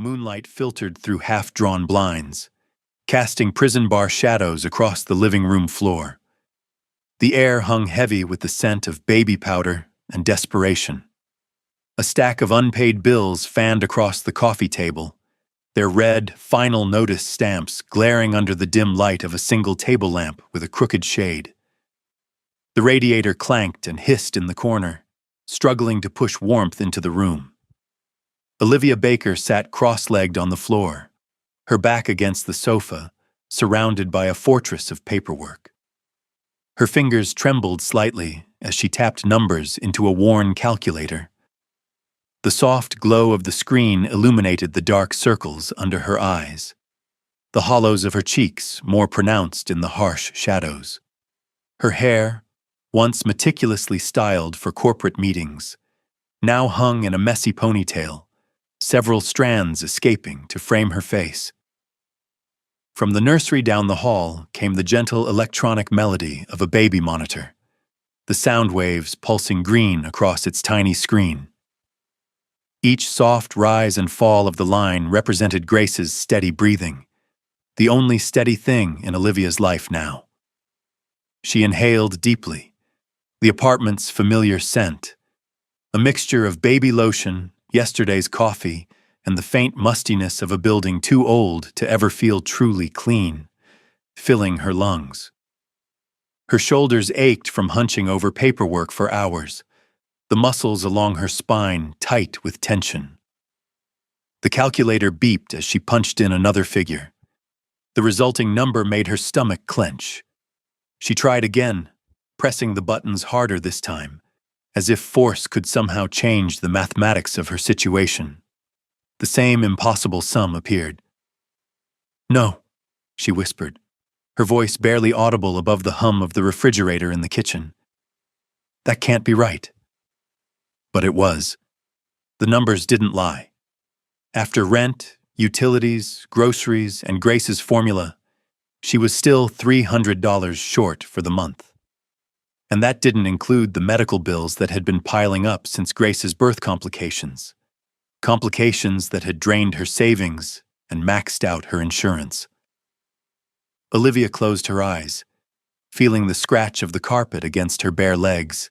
Moonlight filtered through half-drawn blinds, casting prison bar shadows across the living room floor. The air hung heavy with the scent of baby powder and desperation. A stack of unpaid bills fanned across the coffee table, their red, final notice stamps glaring under the dim light of a single table lamp with a crooked shade. The radiator clanked and hissed in the corner, struggling to push warmth into the room. Olivia Baker sat cross-legged on the floor, her back against the sofa, surrounded by a fortress of paperwork. Her fingers trembled slightly as she tapped numbers into a worn calculator. The soft glow of the screen illuminated the dark circles under her eyes, the hollows of her cheeks more pronounced in the harsh shadows. Her hair, once meticulously styled for corporate meetings, now hung in a messy ponytail, several strands escaping to frame her face. From the nursery down the hall came the gentle electronic melody of a baby monitor, the sound waves pulsing green across its tiny screen. Each soft rise and fall of the line represented Grace's steady breathing, the only steady thing in Olivia's life now. She inhaled deeply, the apartment's familiar scent, a mixture of baby lotion, yesterday's coffee, and the faint mustiness of a building too old to ever feel truly clean, filling her lungs. Her shoulders ached from hunching over paperwork for hours, the muscles along her spine tight with tension. The calculator beeped as she punched in another figure. The resulting number made her stomach clench. She tried again, pressing the buttons harder this time, as if force could somehow change the mathematics of her situation. The same impossible sum appeared. "No," she whispered, her voice barely audible above the hum of the refrigerator in the kitchen. "That can't be right." But it was. The numbers didn't lie. After rent, utilities, groceries, and Grace's formula, she was still $300 short for the month. And that didn't include the medical bills that had been piling up since Grace's birth complications. Complications that had drained her savings and maxed out her insurance. Olivia closed her eyes, feeling the scratch of the carpet against her bare legs,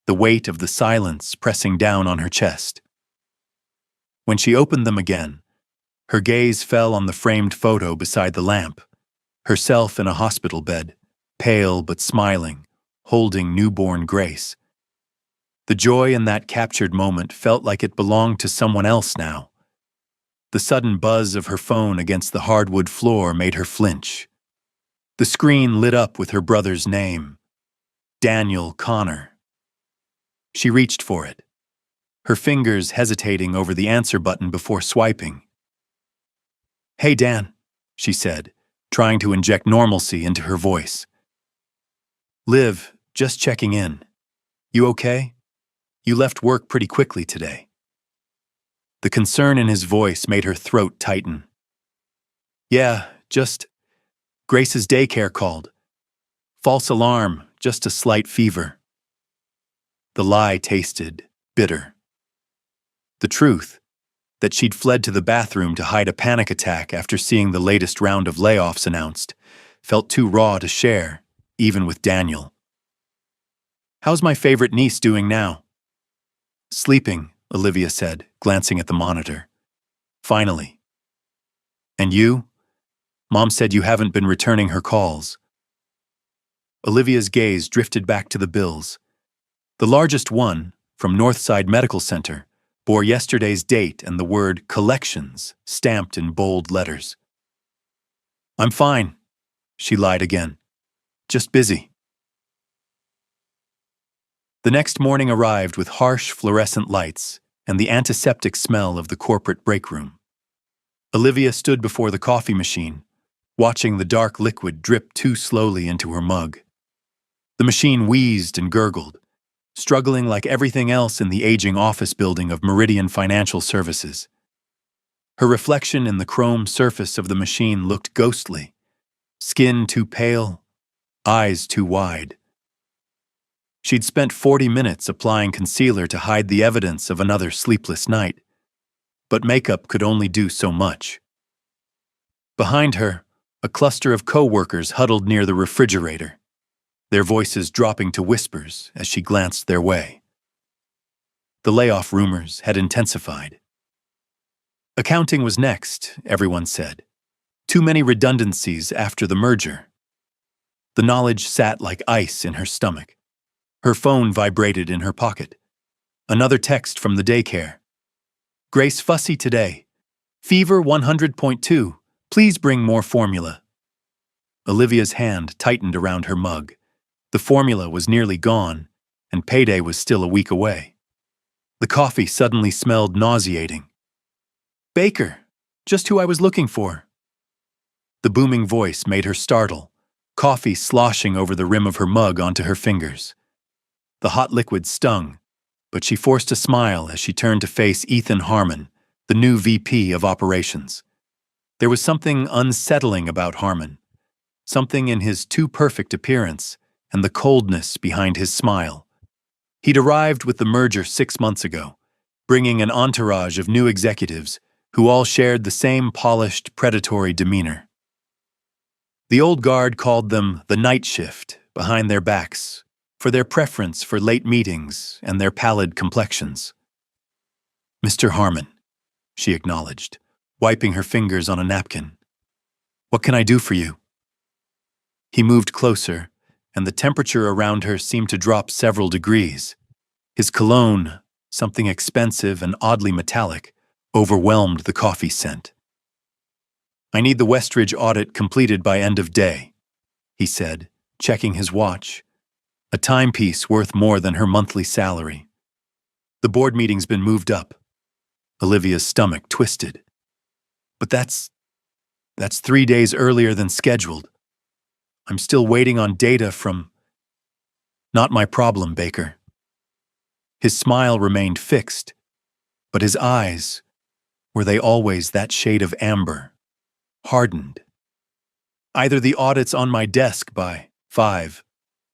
the weight of the silence pressing down on her chest. When she opened them again, her gaze fell on the framed photo beside the lamp, herself in a hospital bed, pale but smiling, holding newborn Grace. The joy in that captured moment felt like it belonged to someone else now. The sudden buzz of her phone against the hardwood floor made her flinch. The screen lit up with her brother's name, Daniel Connor. She reached for it, her fingers hesitating over the answer button before swiping. "Hey, Dan," she said, trying to inject normalcy into her voice. "Liv, just checking in. You okay? You left work pretty quickly today." The concern in his voice made her throat tighten. "Yeah, just Grace's daycare called. False alarm, just a slight fever." The lie tasted bitter. The truth, that she'd fled to the bathroom to hide a panic attack after seeing the latest round of layoffs announced, felt too raw to share, even with Daniel. "How's my favorite niece doing now?" "Sleeping," Olivia said, glancing at the monitor. "Finally." "And you? Mom said you haven't been returning her calls." Olivia's gaze drifted back to the bills. The largest one, from Northside Medical Center, bore yesterday's date and the word collections stamped in bold letters. "I'm fine," she lied again. "Just busy." The next morning arrived with harsh fluorescent lights and the antiseptic smell of the corporate break room. Olivia stood before the coffee machine, watching the dark liquid drip too slowly into her mug. The machine wheezed and gurgled, struggling like everything else in the aging office building of Meridian Financial Services. Her reflection in the chrome surface of the machine looked ghostly, skin too pale, eyes too wide. She'd spent 40 minutes applying concealer to hide the evidence of another sleepless night. but makeup could only do so much. Behind her, a cluster of co-workers huddled near the refrigerator, their voices dropping to whispers as she glanced their way. The layoff rumors had intensified. Accounting was next, everyone said. Too many redundancies after the merger. The knowledge sat like ice in her stomach. Her phone vibrated in her pocket. Another text from the daycare. Grace fussy today. Fever 100.2. Please bring more formula. Olivia's hand tightened around her mug. The formula was nearly gone, and payday was still a week away. The coffee suddenly smelled nauseating. Baker, just who I was looking for. The booming voice made her startle, coffee sloshing over the rim of her mug onto her fingers. The hot liquid stung, but she forced a smile as she turned to face Ethan Harmon, the new VP of Operations. There was something unsettling about Harmon, something in his too-perfect appearance and the coldness behind his smile. He'd arrived with the merger 6 months ago, bringing an entourage of new executives who all shared the same polished, predatory demeanor. The old guard called them the night shift behind their backs for their preference for late meetings and their pallid complexions. Mr. Harmon, she acknowledged, wiping her fingers on a napkin. What can I do for you? He moved closer, and the temperature around her seemed to drop several degrees. His cologne, something expensive and oddly metallic, overwhelmed the coffee scent. I need the Westridge audit completed by end of day, he said, checking his watch, a timepiece worth more than her monthly salary. The board meeting's been moved up. Olivia's stomach twisted. But that's 3 days earlier than scheduled. I'm still waiting on data from... Not my problem, Baker. His smile remained fixed, but his eyes, were they always that shade of amber, hardened? Either the audit's on my desk by 5,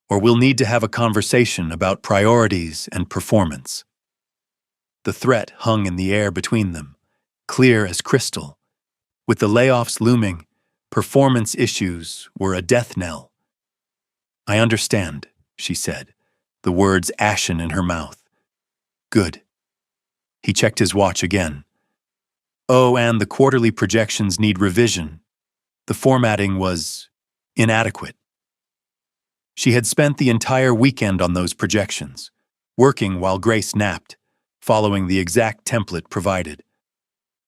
or we'll need to have a conversation about priorities and performance. The threat hung in the air between them, clear as crystal. With the layoffs looming, performance issues were a death knell. I understand, she said, the words ashen in her mouth. Good. He checked his watch again. Oh, and the quarterly projections need revision. The formatting was inadequate. She had spent the entire weekend on those projections, working while Grace napped, following the exact template provided.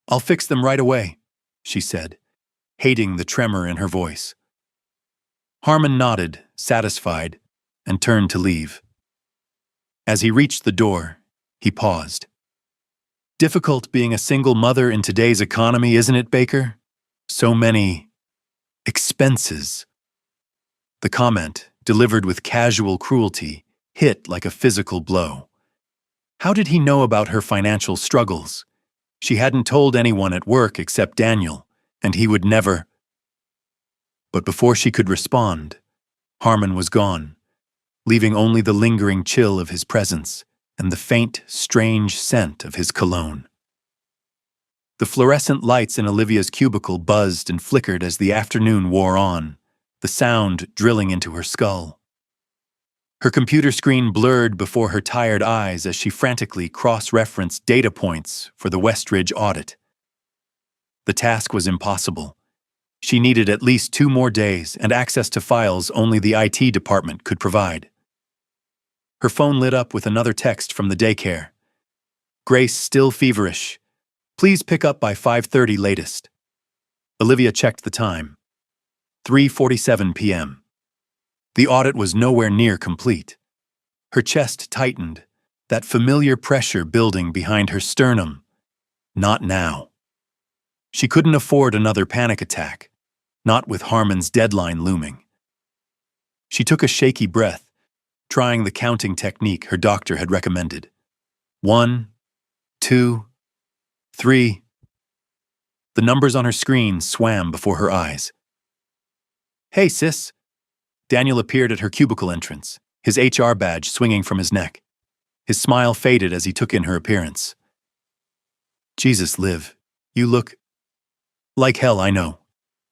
I'll fix them right away, she said, hating the tremor in her voice. Harmon nodded, satisfied, and turned to leave. As he reached the door, he paused. Difficult being a single mother in today's economy, isn't it, Baker? So many expenses. The comment, delivered with casual cruelty, hit like a physical blow. How did he know about her financial struggles? She hadn't told anyone at work except Daniel, and he would never. But before she could respond, Harmon was gone, leaving only the lingering chill of his presence and the faint, strange scent of his cologne. The fluorescent lights in Olivia's cubicle buzzed and flickered as the afternoon wore on, the sound drilling into her skull. Her computer screen blurred before her tired eyes as she frantically cross-referenced data points for the Westridge audit. The task was impossible. She needed at least 2 more days and access to files only the IT department could provide. Her phone lit up with another text from the daycare. Grace still feverish. Please pick up by 5:30 latest. Olivia checked the time. 3:47 p.m. The audit was nowhere near complete. Her chest tightened, that familiar pressure building behind her sternum. Not now. She couldn't afford another panic attack, not with Harmon's deadline looming. She took a shaky breath, trying the counting technique her doctor had recommended. 1, 2, 3. The numbers on her screen swam before her eyes. Hey, sis. Daniel appeared at her cubicle entrance, his HR badge swinging from his neck. His smile faded as he took in her appearance. Jesus, Liv, you look like hell, I know,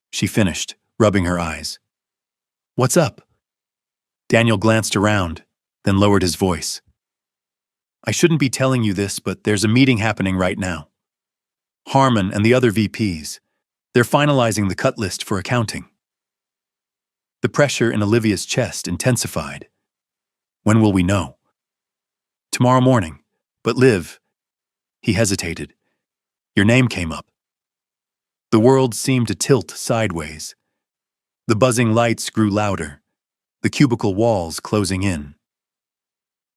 she finished, rubbing her eyes. What's up? Daniel glanced around, then lowered his voice. I shouldn't be telling you this, but there's a meeting happening right now. Harmon and the other VPs, they're finalizing the cut list for accounting. The pressure in Olivia's chest intensified. When will we know? Tomorrow morning. But Liv, he hesitated. Your name came up. The world seemed to tilt sideways. The buzzing lights grew louder, the cubicle walls closing in.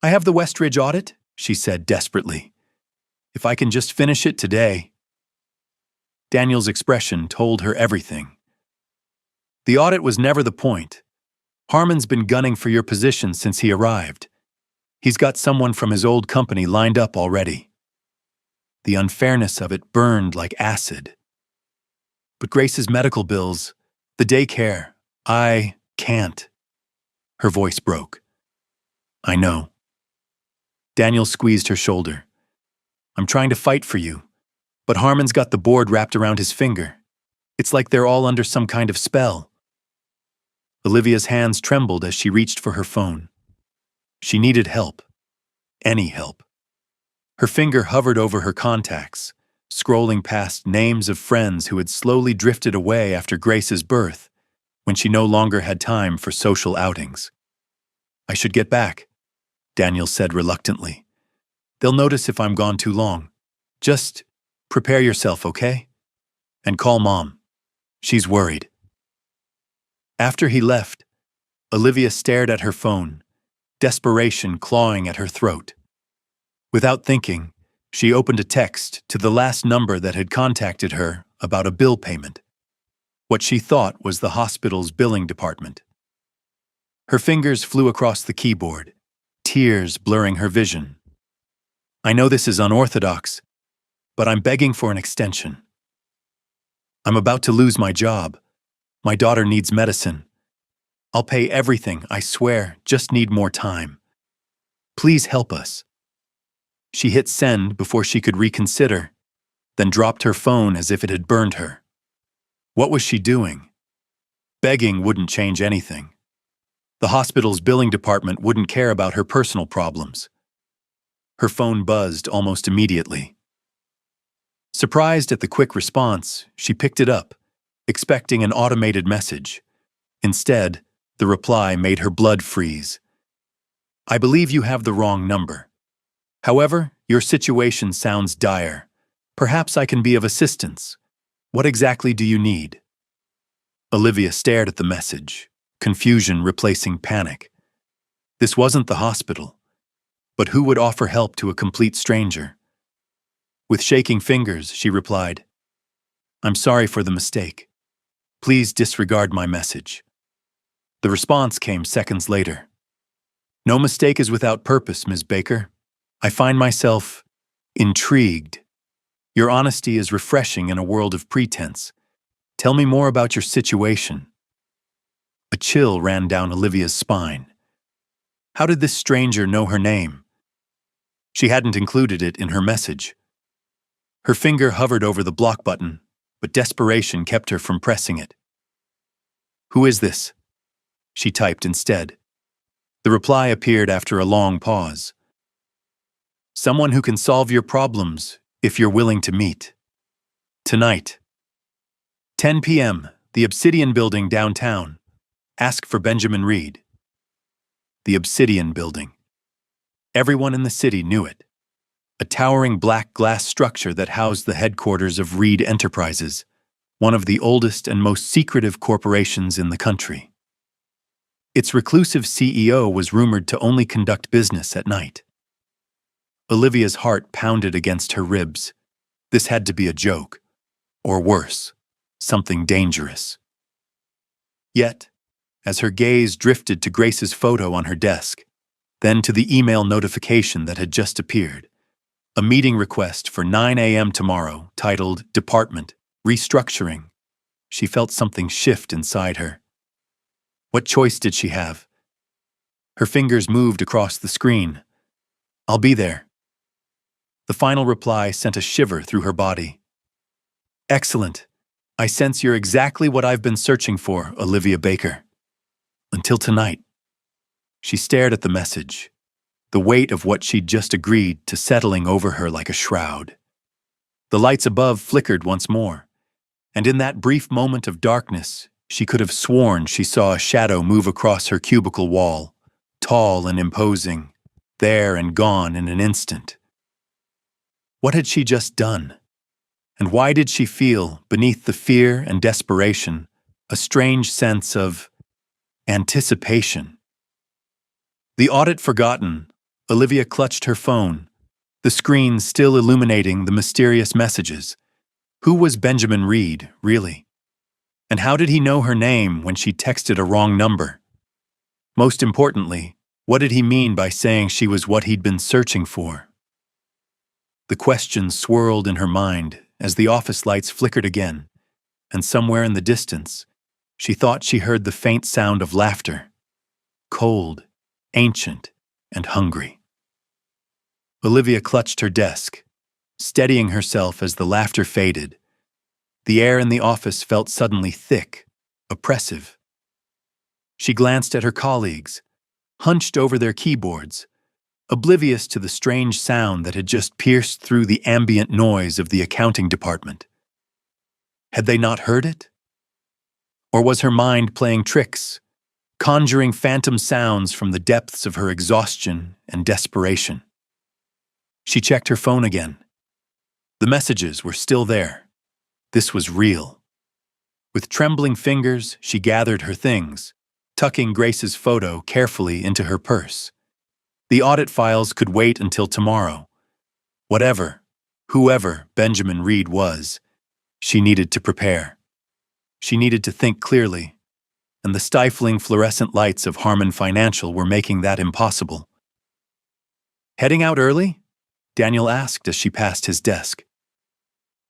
I have the Westridge audit, she said desperately. If I can just finish it today. Daniel's expression told her everything. The audit was never the point. Harmon's been gunning for your position since he arrived. He's got someone from his old company lined up already. The unfairness of it burned like acid. But Grace's medical bills, the daycare, I can't. Her voice broke. I know. Daniel squeezed her shoulder. I'm trying to fight for you, but Harmon's got the board wrapped around his finger. It's like they're all under some kind of spell. Olivia's hands trembled as she reached for her phone. She needed help. Any help. Her finger hovered over her contacts, scrolling past names of friends who had slowly drifted away after Grace's birth, when she no longer had time for social outings. I should get back, Daniel said reluctantly. They'll notice if I'm gone too long. Just prepare yourself, okay? And call Mom. She's worried. After he left, Olivia stared at her phone, desperation clawing at her throat. Without thinking, she opened a text to the last number that had contacted her about a bill payment. What she thought was the hospital's billing department. Her fingers flew across the keyboard, tears blurring her vision. I know this is unorthodox, but I'm begging for an extension. I'm about to lose my job. My daughter needs medicine. I'll pay everything, I swear, just need more time. Please help us. She hit send before she could reconsider, then dropped her phone as if it had burned her. What was she doing? Begging wouldn't change anything. The hospital's billing department wouldn't care about her personal problems. Her phone buzzed almost immediately. Surprised at the quick response, she picked it up, expecting an automated message. Instead, the reply made her blood freeze. I believe you have the wrong number. However, your situation sounds dire. Perhaps I can be of assistance. What exactly do you need? Olivia stared at the message, confusion replacing panic. This wasn't the hospital, but who would offer help to a complete stranger? With shaking fingers, she replied, I'm sorry for the mistake. Please disregard my message. The response came seconds later. No mistake is without purpose, Ms. Baker. I find myself intrigued. Your honesty is refreshing in a world of pretense. Tell me more about your situation. A chill ran down Olivia's spine. How did this stranger know her name? She hadn't included it in her message. Her finger hovered over the block button, but desperation kept her from pressing it. Who is this? She typed instead. The reply appeared after a long pause. Someone who can solve your problems if you're willing to meet. Tonight. 10 p.m., the Obsidian Building downtown. Ask for Benjamin Reed. The Obsidian Building. Everyone in the city knew it. A towering black glass structure that housed the headquarters of Reed Enterprises, one of the oldest and most secretive corporations in the country. Its reclusive CEO was rumored to only conduct business at night. Olivia's heart pounded against her ribs. This had to be a joke. Or worse, something dangerous. Yet, as her gaze drifted to Grace's photo on her desk, then to the email notification that had just appeared, a meeting request for 9 a.m. tomorrow titled Department Restructuring, she felt something shift inside her. What choice did she have? Her fingers moved across the screen. I'll be there. The final reply sent a shiver through her body. Excellent. I sense you're exactly what I've been searching for, Olivia Baker. Until tonight. She stared at the message, the weight of what she'd just agreed to settling over her like a shroud. The lights above flickered once more, and in that brief moment of darkness, she could have sworn she saw a shadow move across her cubicle wall, tall and imposing, there and gone in an instant. What had she just done? And why did she feel, beneath the fear and desperation, a strange sense of anticipation? The audit forgotten, Olivia clutched her phone, the screen still illuminating the mysterious messages. Who was Benjamin Reed, really? And how did he know her name when she texted a wrong number? Most importantly, what did he mean by saying she was what he'd been searching for? The questions swirled in her mind as the office lights flickered again, and somewhere in the distance, she thought she heard the faint sound of laughter, cold, ancient, and hungry. Olivia clutched her desk, steadying herself as the laughter faded. The air in the office felt suddenly thick, oppressive. She glanced at her colleagues, hunched over their keyboards, oblivious to the strange sound that had just pierced through the ambient noise of the accounting department. Had they not heard it? Or was her mind playing tricks, conjuring phantom sounds from the depths of her exhaustion and desperation? She checked her phone again. The messages were still there. This was real. With trembling fingers, she gathered her things, tucking Grace's photo carefully into her purse. The audit files could wait until tomorrow. Whoever Benjamin Reed was, she needed to prepare. She needed to think clearly, and the stifling fluorescent lights of Harmon Financial were making that impossible. Heading out early? Daniel asked as she passed his desk.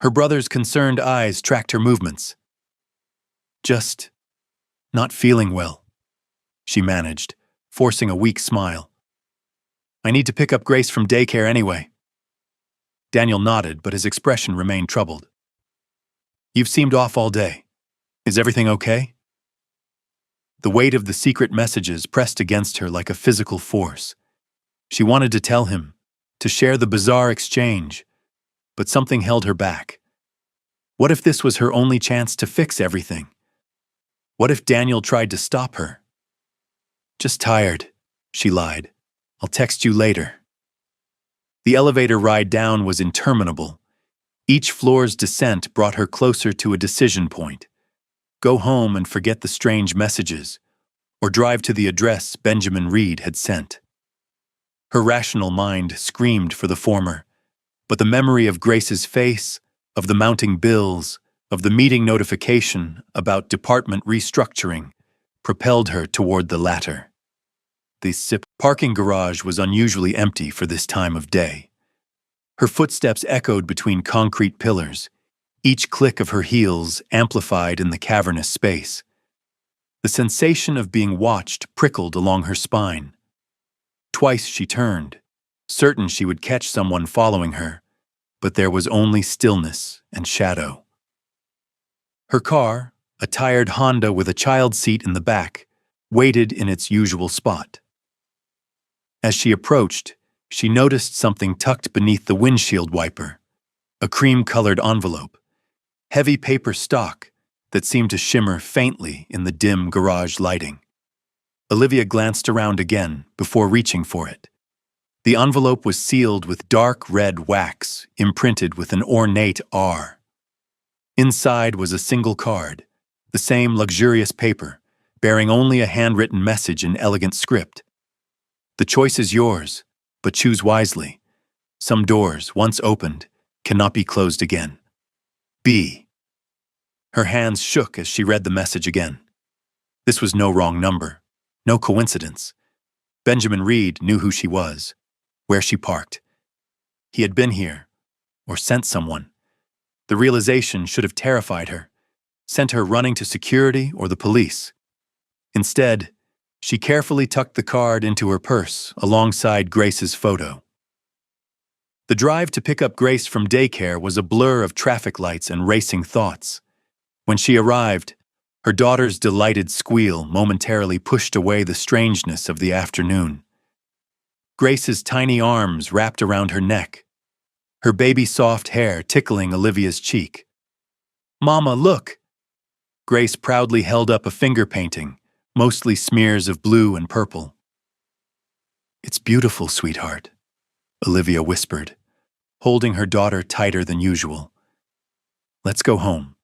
Her brother's concerned eyes tracked her movements. Just not feeling well, she managed, forcing a weak smile. I need to pick up Grace from daycare anyway. Daniel nodded, but his expression remained troubled. You've seemed off all day. Is everything okay? The weight of the secret messages pressed against her like a physical force. She wanted to tell him, to share the bizarre exchange, but something held her back. What if this was her only chance to fix everything? What if Daniel tried to stop her? Just tired, she lied. I'll text you later. The elevator ride down was interminable. Each floor's descent brought her closer to a decision point. Go home and forget the strange messages, or drive to the address Benjamin Reed had sent. Her rational mind screamed for the former, but the memory of Grace's face, of the mounting bills, of the meeting notification about department restructuring, propelled her toward the latter. The parking garage was unusually empty for this time of day. Her footsteps echoed between concrete pillars, each click of her heels amplified in the cavernous space. The sensation of being watched prickled along her spine. Twice she turned, certain she would catch someone following her, but there was only stillness and shadow. Her car, a tired Honda with a child seat in the back, waited in its usual spot. As she approached, she noticed something tucked beneath the windshield wiper, a cream-colored envelope, heavy paper stock that seemed to shimmer faintly in the dim garage lighting. Olivia glanced around again before reaching for it. The envelope was sealed with dark red wax, imprinted with an ornate R. Inside was a single card, the same luxurious paper, bearing only a handwritten message in elegant script. The choice is yours, but choose wisely. Some doors, once opened, cannot be closed again. B. Her hands shook as she read the message again. This was no wrong number, no coincidence. Benjamin Reed knew who she was, where she parked. He had been here, or sent someone. The realization should have terrified her, sent her running to security or the police. Instead, she carefully tucked the card into her purse alongside Grace's photo. The drive to pick up Grace from daycare was a blur of traffic lights and racing thoughts. When she arrived, her daughter's delighted squeal momentarily pushed away the strangeness of the afternoon. Grace's tiny arms wrapped around her neck, her baby-soft hair tickling Olivia's cheek. "Mama, look!" Grace proudly held up a finger painting, mostly smears of blue and purple. "It's beautiful, sweetheart," Olivia whispered, holding her daughter tighter than usual. "Let's go home."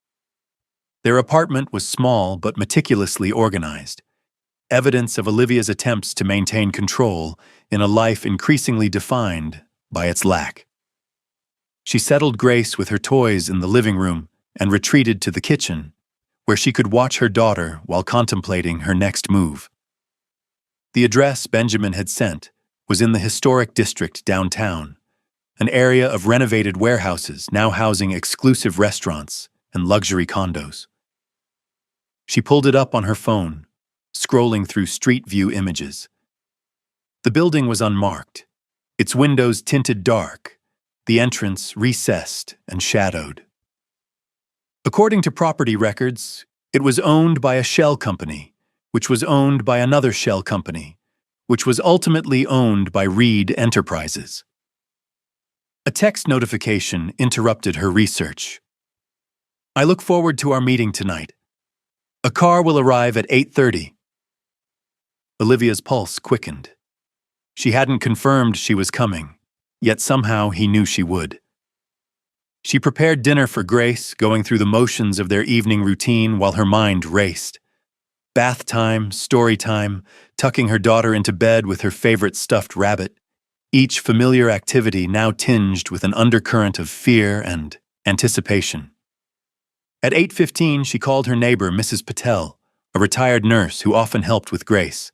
Their apartment was small but meticulously organized, evidence of Olivia's attempts to maintain control in a life increasingly defined by its lack. She settled Grace with her toys in the living room and retreated to the kitchen, where she could watch her daughter while contemplating her next move. The address Benjamin had sent was in the historic district downtown, an area of renovated warehouses now housing exclusive restaurants and luxury condos. She pulled it up on her phone, scrolling through street view images. The building was unmarked, its windows tinted dark, the entrance recessed and shadowed. According to property records, it was owned by a shell company, which was owned by another shell company, which was ultimately owned by Reed Enterprises. A text notification interrupted her research. "I look forward to our meeting tonight. A car will arrive at 8:30. Olivia's pulse quickened. She hadn't confirmed she was coming, yet somehow he knew she would. She prepared dinner for Grace, going through the motions of their evening routine while her mind raced. Bath time, story time, tucking her daughter into bed with her favorite stuffed rabbit, each familiar activity now tinged with an undercurrent of fear and anticipation. At 8:15, she called her neighbor, Mrs. Patel, a retired nurse who often helped with Grace.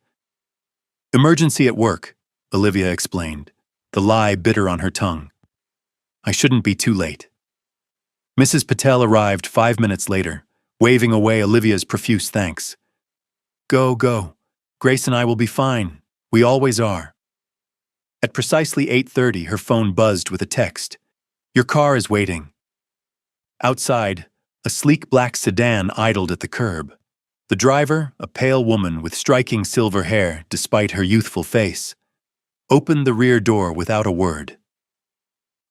"Emergency at work," Olivia explained, the lie bitter on her tongue. "I shouldn't be too late." Mrs. Patel arrived 5 minutes later, waving away Olivia's profuse thanks. "Go, go. Grace and I will be fine. We always are." At precisely 8:30, her phone buzzed with a text. "Your car is waiting." Outside, a sleek black sedan idled at the curb. The driver, a pale woman with striking silver hair despite her youthful face, opened the rear door without a word.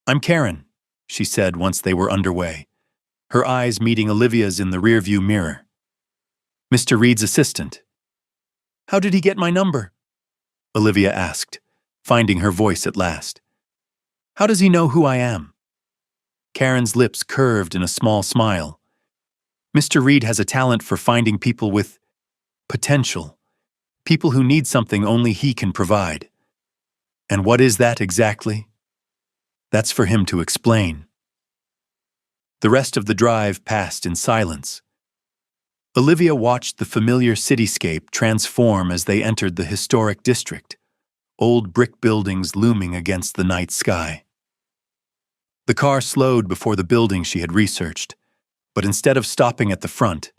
"I'm Karen," she said once they were underway, her eyes meeting Olivia's in the rearview mirror. "Mr. Reed's assistant." "How did he get my number?" Olivia asked, finding her voice at last. "How does he know who I am?" Karen's lips curved in a small smile. "Mr. Reed has a talent for finding people with potential, people who need something only he can provide. And what is that exactly? That's for him to explain." The rest of the drive passed in silence. Olivia watched the familiar cityscape transform as they entered the historic district, old brick buildings looming against the night sky. The car slowed before the building she had researched, but instead of stopping at the front,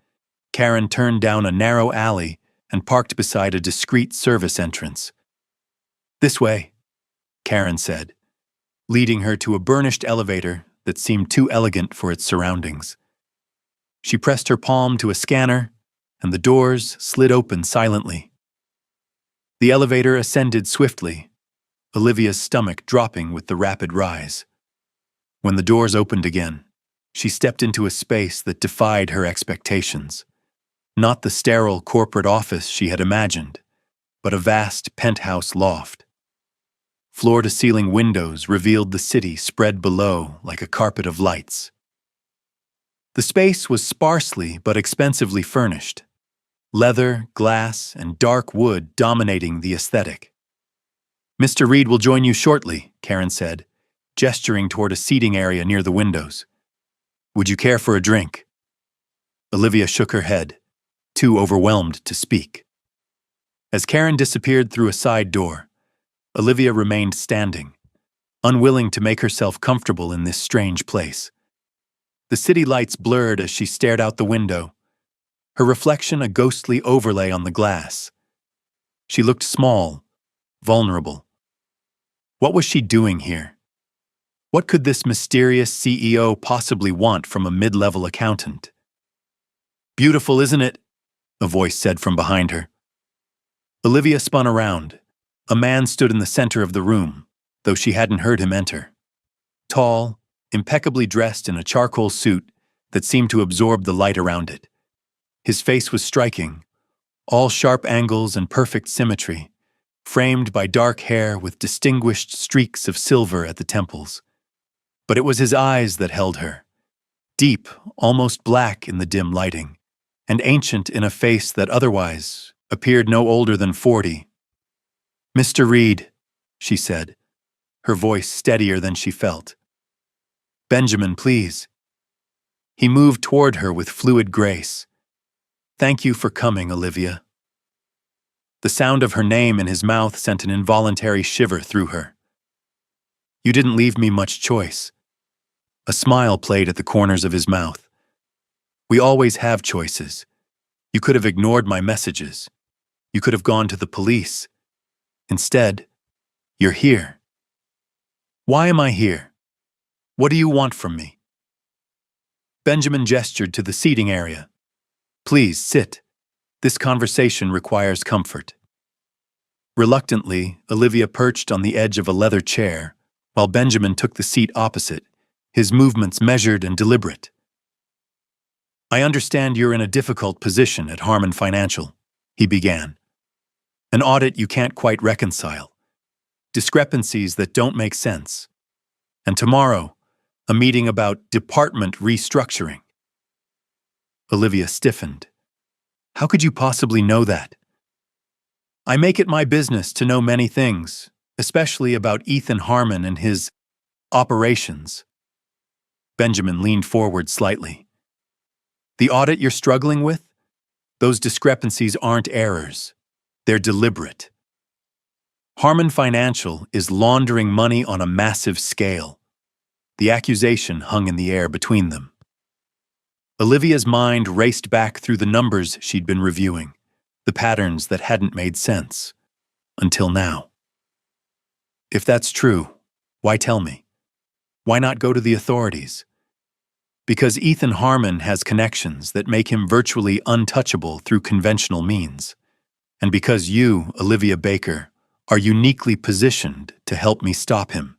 Karen turned down a narrow alley and parked beside a discreet service entrance. "This way," Karen said, leading her to a burnished elevator that seemed too elegant for its surroundings. She pressed her palm to a scanner, and the doors slid open silently. The elevator ascended swiftly, Olivia's stomach dropping with the rapid rise. When the doors opened again, she stepped into a space that defied her expectations. Not the sterile corporate office she had imagined, but a vast penthouse loft. Floor-to-ceiling windows revealed the city spread below like a carpet of lights. The space was sparsely but expensively furnished, leather, glass, and dark wood dominating the aesthetic. "Mr. Reed will join you shortly," Karen said, gesturing toward a seating area near the windows. "Would you care for a drink?" Olivia shook her head, too overwhelmed to speak. As Karen disappeared through a side door, Olivia remained standing, unwilling to make herself comfortable in this strange place. The city lights blurred as she stared out the window, her reflection a ghostly overlay on the glass. She looked small, vulnerable. What was she doing here? What could this mysterious CEO possibly want from a mid-level accountant? Beautiful, isn't it? A voice said from behind her. Olivia spun around. A man stood in the center of the room, though she hadn't heard him enter. Tall, impeccably dressed in a charcoal suit that seemed to absorb the light around it. His face was striking, all sharp angles and perfect symmetry, framed by dark hair with distinguished streaks of silver at the temples. But it was his eyes that held her, deep, almost black in the dim lighting, and ancient in a face that otherwise appeared no older than 40. "Mr. Reed," she said, her voice steadier than she felt. "Benjamin, please." He moved toward her with fluid grace. "Thank you for coming, Olivia." The sound of her name in his mouth sent an involuntary shiver through her. "You didn't leave me much choice." A smile played at the corners of his mouth. "We always have choices. You could have ignored my messages. You could have gone to the police. Instead, you're here. Why am I here? What do you want from me?" Benjamin gestured to the seating area. "Please, sit. This conversation requires comfort." Reluctantly, Olivia perched on the edge of a leather chair, while Benjamin took the seat opposite, his movements measured and deliberate. "I understand you're in a difficult position at Harmon Financial," he began. "An audit you can't quite reconcile. Discrepancies that don't make sense. And tomorrow, a meeting about department restructuring." Olivia stiffened. "How could you possibly know that?" "I make it my business to know many things, especially about Ethan Harmon and his operations." Benjamin leaned forward slightly. "The audit you're struggling with? Those discrepancies aren't errors. They're deliberate. Harmon Financial is laundering money on a massive scale." The accusation hung in the air between them. Olivia's mind raced back through the numbers she'd been reviewing, the patterns that hadn't made sense. Until now. If that's true, why tell me? Why not go to the authorities? Because Ethan Harmon has connections that make him virtually untouchable through conventional means. And because you, Olivia Baker, are uniquely positioned to help me stop him.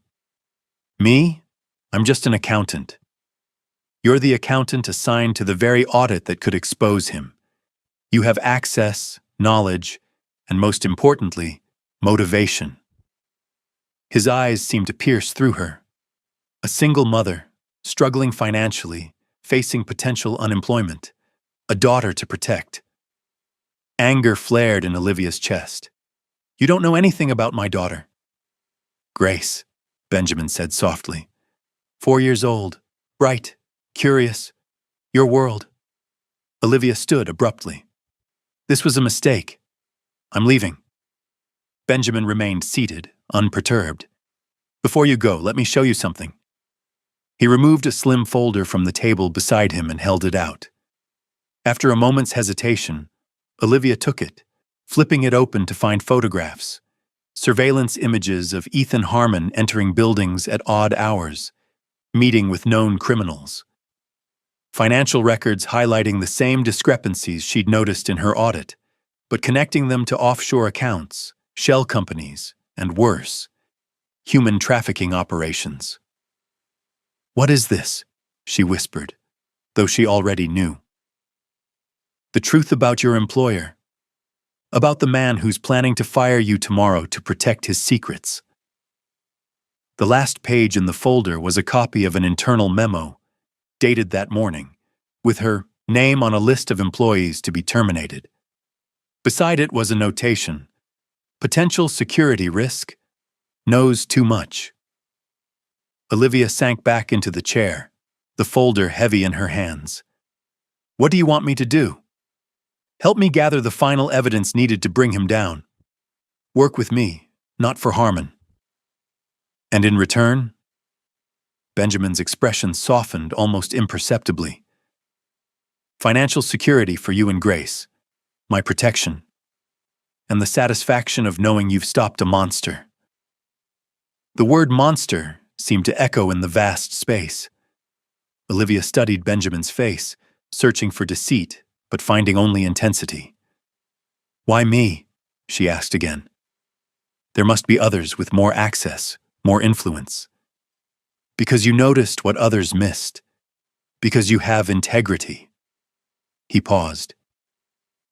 Me? I'm just an accountant. You're the accountant assigned to the very audit that could expose him. You have access, knowledge, and most importantly, motivation. His eyes seemed to pierce through her. A single mother, struggling financially, facing potential unemployment, a daughter to protect. Anger flared in Olivia's chest. "You don't know anything about my daughter." "Grace," Benjamin said softly. 4 years old, bright, curious. Your world." Olivia stood abruptly. "This was a mistake. I'm leaving." Benjamin remained seated, unperturbed. "Before you go, let me show you something." He removed a slim folder from the table beside him and held it out. After a moment's hesitation, Olivia took it, flipping it open to find photographs. Surveillance images of Ethan Harmon entering buildings at odd hours, meeting with known criminals. Financial records highlighting the same discrepancies she'd noticed in her audit, but connecting them to offshore accounts, shell companies, and worse, human trafficking operations. "What is this?" she whispered, though she already knew. "The truth about your employer. About the man who's planning to fire you tomorrow to protect his secrets." The last page in the folder was a copy of an internal memo, dated that morning, with her name on a list of employees to be terminated. Beside it was a notation: "Potential security risk. Knows too much." Olivia sank back into the chair, the folder heavy in her hands. "What do you want me to do?" "Help me gather the final evidence needed to bring him down. Work with me, not for Harmon." "And in return?" Benjamin's expression softened almost imperceptibly. "Financial security for you and Grace, my protection, and the satisfaction of knowing you've stopped a monster." The word monster seemed to echo in the vast space. Olivia studied Benjamin's face, searching for deceit, but finding only intensity. "Why me?" she asked again. "There must be others with more access, more influence. Because you noticed what others missed. Because you have integrity." He paused.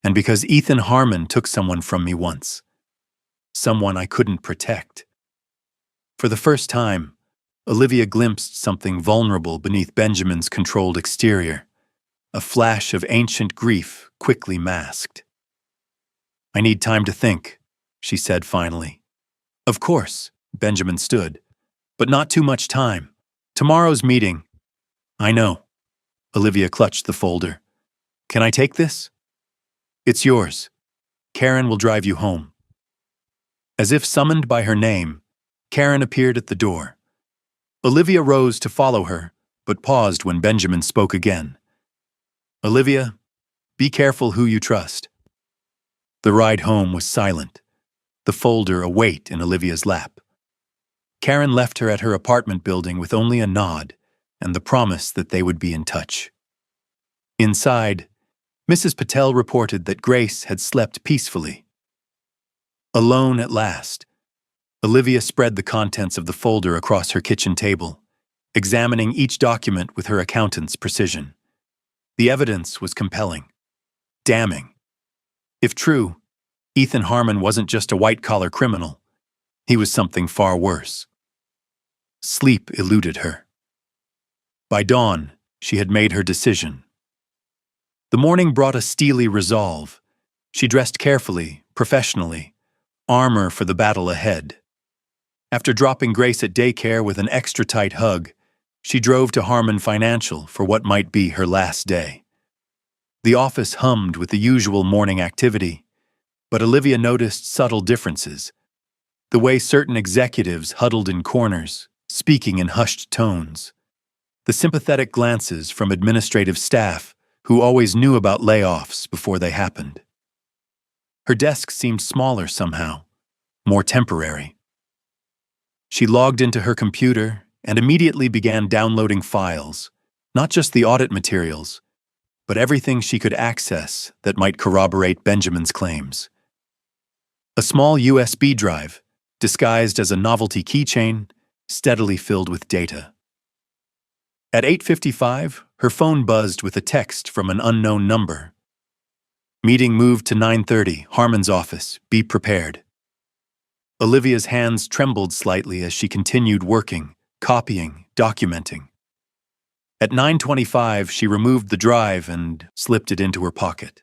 "And because Ethan Harmon took someone from me once. Someone I couldn't protect." For the first time, Olivia glimpsed something vulnerable beneath Benjamin's controlled exterior, a flash of ancient grief quickly masked. "I need time to think," she said finally. "Of course," Benjamin stood, "but not too much time. Tomorrow's meeting." "I know." Olivia clutched the folder. "Can I take this?" "It's yours. Karen will drive you home." As if summoned by her name, Karen appeared at the door. Olivia rose to follow her, but paused when Benjamin spoke again. "Olivia, be careful who you trust." The ride home was silent, the folder a weight in Olivia's lap. Karen left her at her apartment building with only a nod and the promise that they would be in touch. Inside, Mrs. Patel reported that Grace had slept peacefully. Alone at last, Olivia spread the contents of the folder across her kitchen table, examining each document with her accountant's precision. The evidence was compelling, damning. If true, Ethan Harmon wasn't just a white-collar criminal. He was something far worse. Sleep eluded her. By dawn, she had made her decision. The morning brought a steely resolve. She dressed carefully, professionally, armor for the battle ahead. After dropping Grace at daycare with an extra-tight hug, she drove to Harmon Financial for what might be her last day. The office hummed with the usual morning activity, but Olivia noticed subtle differences. The way certain executives huddled in corners, speaking in hushed tones. The sympathetic glances from administrative staff who always knew about layoffs before they happened. Her desk seemed smaller somehow, more temporary. She logged into her computer and immediately began downloading files, not just the audit materials, but everything she could access that might corroborate Benjamin's claims. A small USB drive, disguised as a novelty keychain, steadily filled with data. At 8:55, her phone buzzed with a text from an unknown number. "Meeting moved to 9:30, Harmon's office. Be prepared." Olivia's hands trembled slightly as she continued working, copying, documenting. At 9:25, she removed the drive and slipped it into her pocket.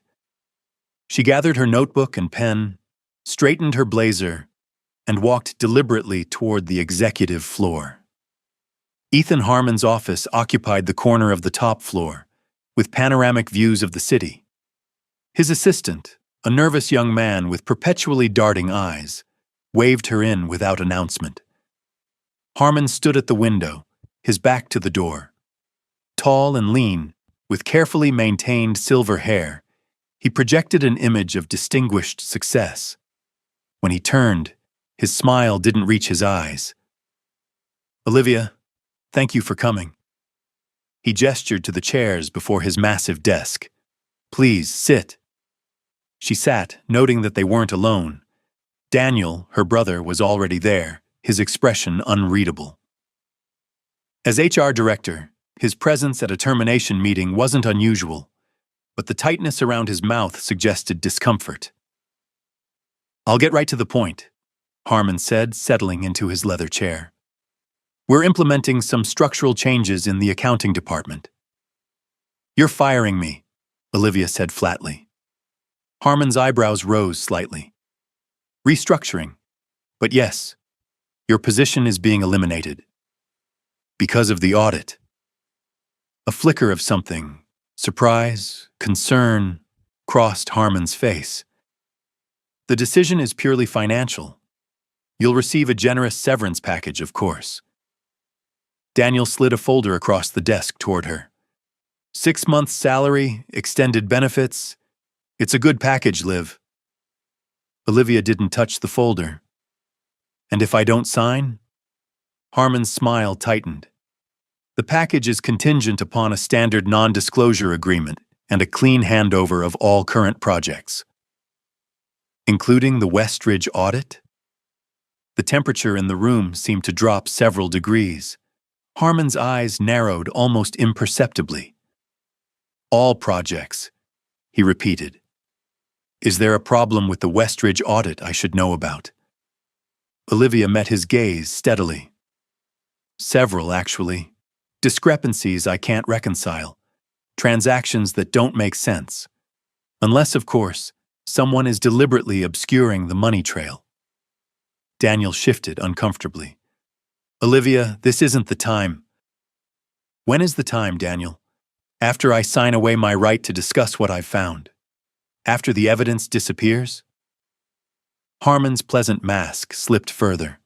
She gathered her notebook and pen, straightened her blazer, and walked deliberately toward the executive floor. Ethan Harmon's office occupied the corner of the top floor, with panoramic views of the city. His assistant, a nervous young man with perpetually darting eyes, waved her in without announcement. Harmon stood at the window, his back to the door. Tall and lean, with carefully maintained silver hair, he projected an image of distinguished success. When he turned, his smile didn't reach his eyes. "Olivia, thank you for coming." He gestured to the chairs before his massive desk. "Please, sit." She sat, noting that they weren't alone. Daniel, her brother, was already there, his expression unreadable. As HR director, his presence at a termination meeting wasn't unusual, but the tightness around his mouth suggested discomfort. "I'll get right to the point," Harmon said, settling into his leather chair. "We're implementing some structural changes in the accounting department." "You're firing me," Olivia said flatly. Harmon's eyebrows rose slightly. "Restructuring. But yes, your position is being eliminated. Because of the audit." A flicker of something, surprise, concern, crossed Harmon's face. "The decision is purely financial. You'll receive a generous severance package, of course." Daniel slid a folder across the desk toward her. 6 months' salary, extended benefits. It's a good package, Liv. Olivia didn't touch the folder. "And if I don't sign?" Harmon's smile tightened. The package is contingent upon a standard non-disclosure agreement and a clean handover of all current projects. Including the Westridge audit? The temperature in the room seemed to drop several degrees. Harmon's eyes narrowed almost imperceptibly. All projects, he repeated. Is there a problem with the Westridge audit I should know about? Olivia met his gaze steadily. Several, actually. Discrepancies I can't reconcile. Transactions that don't make sense. Unless, of course, someone is deliberately obscuring the money trail. Daniel shifted uncomfortably. Olivia, this isn't the time. When is the time, Daniel? After I sign away my right to discuss what I've found. After the evidence disappears? Harmon's pleasant mask slipped further.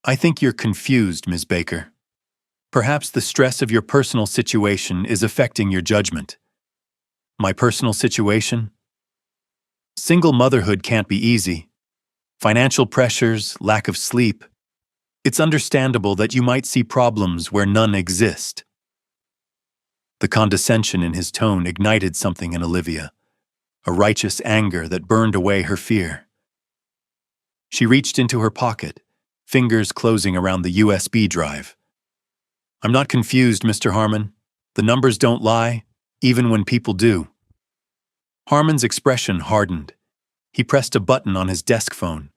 I think you're confused, Ms. Baker. Perhaps the stress of your personal situation is affecting your judgment. My personal situation? Single motherhood can't be easy. Financial pressures, lack of sleep. It's understandable that you might see problems where none exist. The condescension in his tone ignited something in Olivia, a righteous anger that burned away her fear. She reached into her pocket, fingers closing around the USB drive. I'm not confused, Mr. Harmon. The numbers don't lie, even when people do. Harmon's expression hardened. He pressed a button on his desk phone.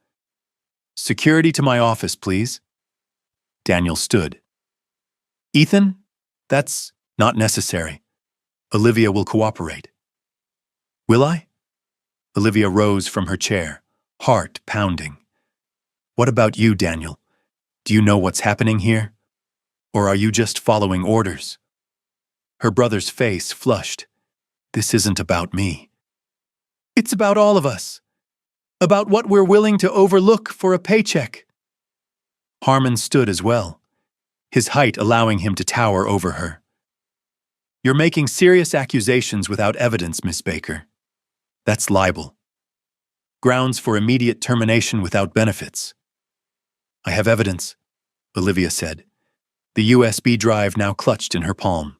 Security to my office, please. Daniel stood. Ethan? That's not necessary. Olivia will cooperate. Will I? Olivia rose from her chair, heart pounding. What about you, Daniel? Do you know what's happening here? Or are you just following orders? Her brother's face flushed. This isn't about me. It's about all of us. About what we're willing to overlook for a paycheck. Harmon stood as well, his height allowing him to tower over her. You're making serious accusations without evidence, Miss Baker. That's libel. Grounds for immediate termination without benefits. I have evidence, Olivia said, the USB drive now clutched in her palm.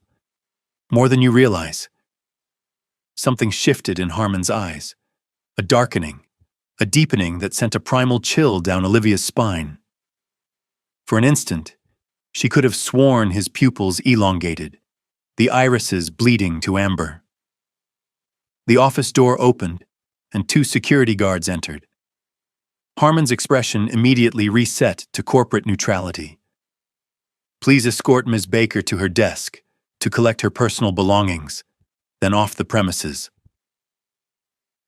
More than you realize. Something shifted in Harmon's eyes, a darkening, a deepening that sent a primal chill down Olivia's spine. For an instant, she could have sworn his pupils elongated, the irises bleeding to amber. The office door opened, and 2 security guards entered. Harmon's expression immediately reset to corporate neutrality. Please escort Ms. Baker to her desk to collect her personal belongings, then off the premises.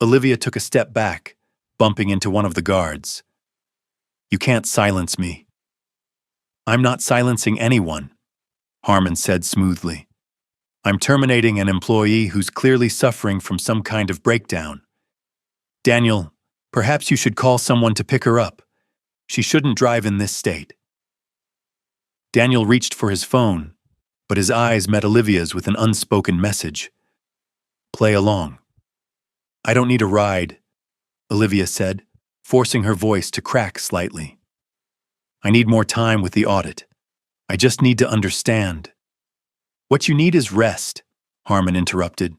Olivia took a step back, bumping into one of the guards. You can't silence me. I'm not silencing anyone, Harmon said smoothly. I'm terminating an employee who's clearly suffering from some kind of breakdown. Daniel, perhaps you should call someone to pick her up. She shouldn't drive in this state. Daniel reached for his phone, but his eyes met Olivia's with an unspoken message. Play along. I don't need a ride, Olivia said, forcing her voice to crack slightly. I need more time with the audit. I just need to understand. What you need is rest, Harmon interrupted,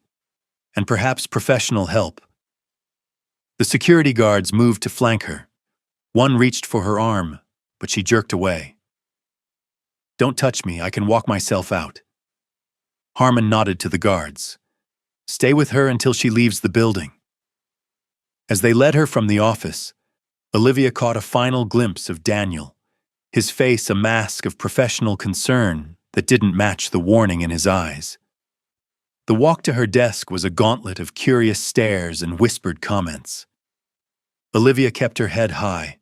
and perhaps professional help. The security guards moved to flank her. One reached for her arm, but she jerked away. Don't touch me, I can walk myself out. Harmon nodded to the guards. Stay with her until she leaves the building. As they led her from the office, Olivia caught a final glimpse of Daniel, his face a mask of professional concern that didn't match the warning in his eyes. The walk to her desk was a gauntlet of curious stares and whispered comments. Olivia kept her head high,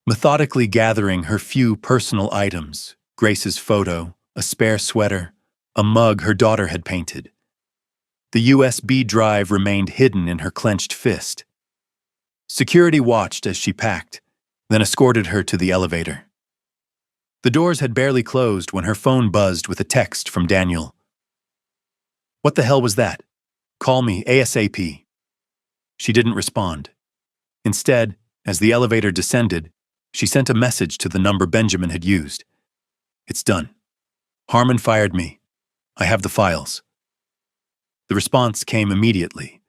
methodically gathering her few personal items, Grace's photo, a spare sweater, a mug her daughter had painted. The USB drive remained hidden in her clenched fist. Security watched as she packed, then escorted her to the elevator. The doors had barely closed when her phone buzzed with a text from Daniel. What the hell was that? Call me ASAP. She didn't respond. Instead, as the elevator descended, she sent a message to the number Benjamin had used. It's done. Harmon fired me. I have the files. The response came immediately.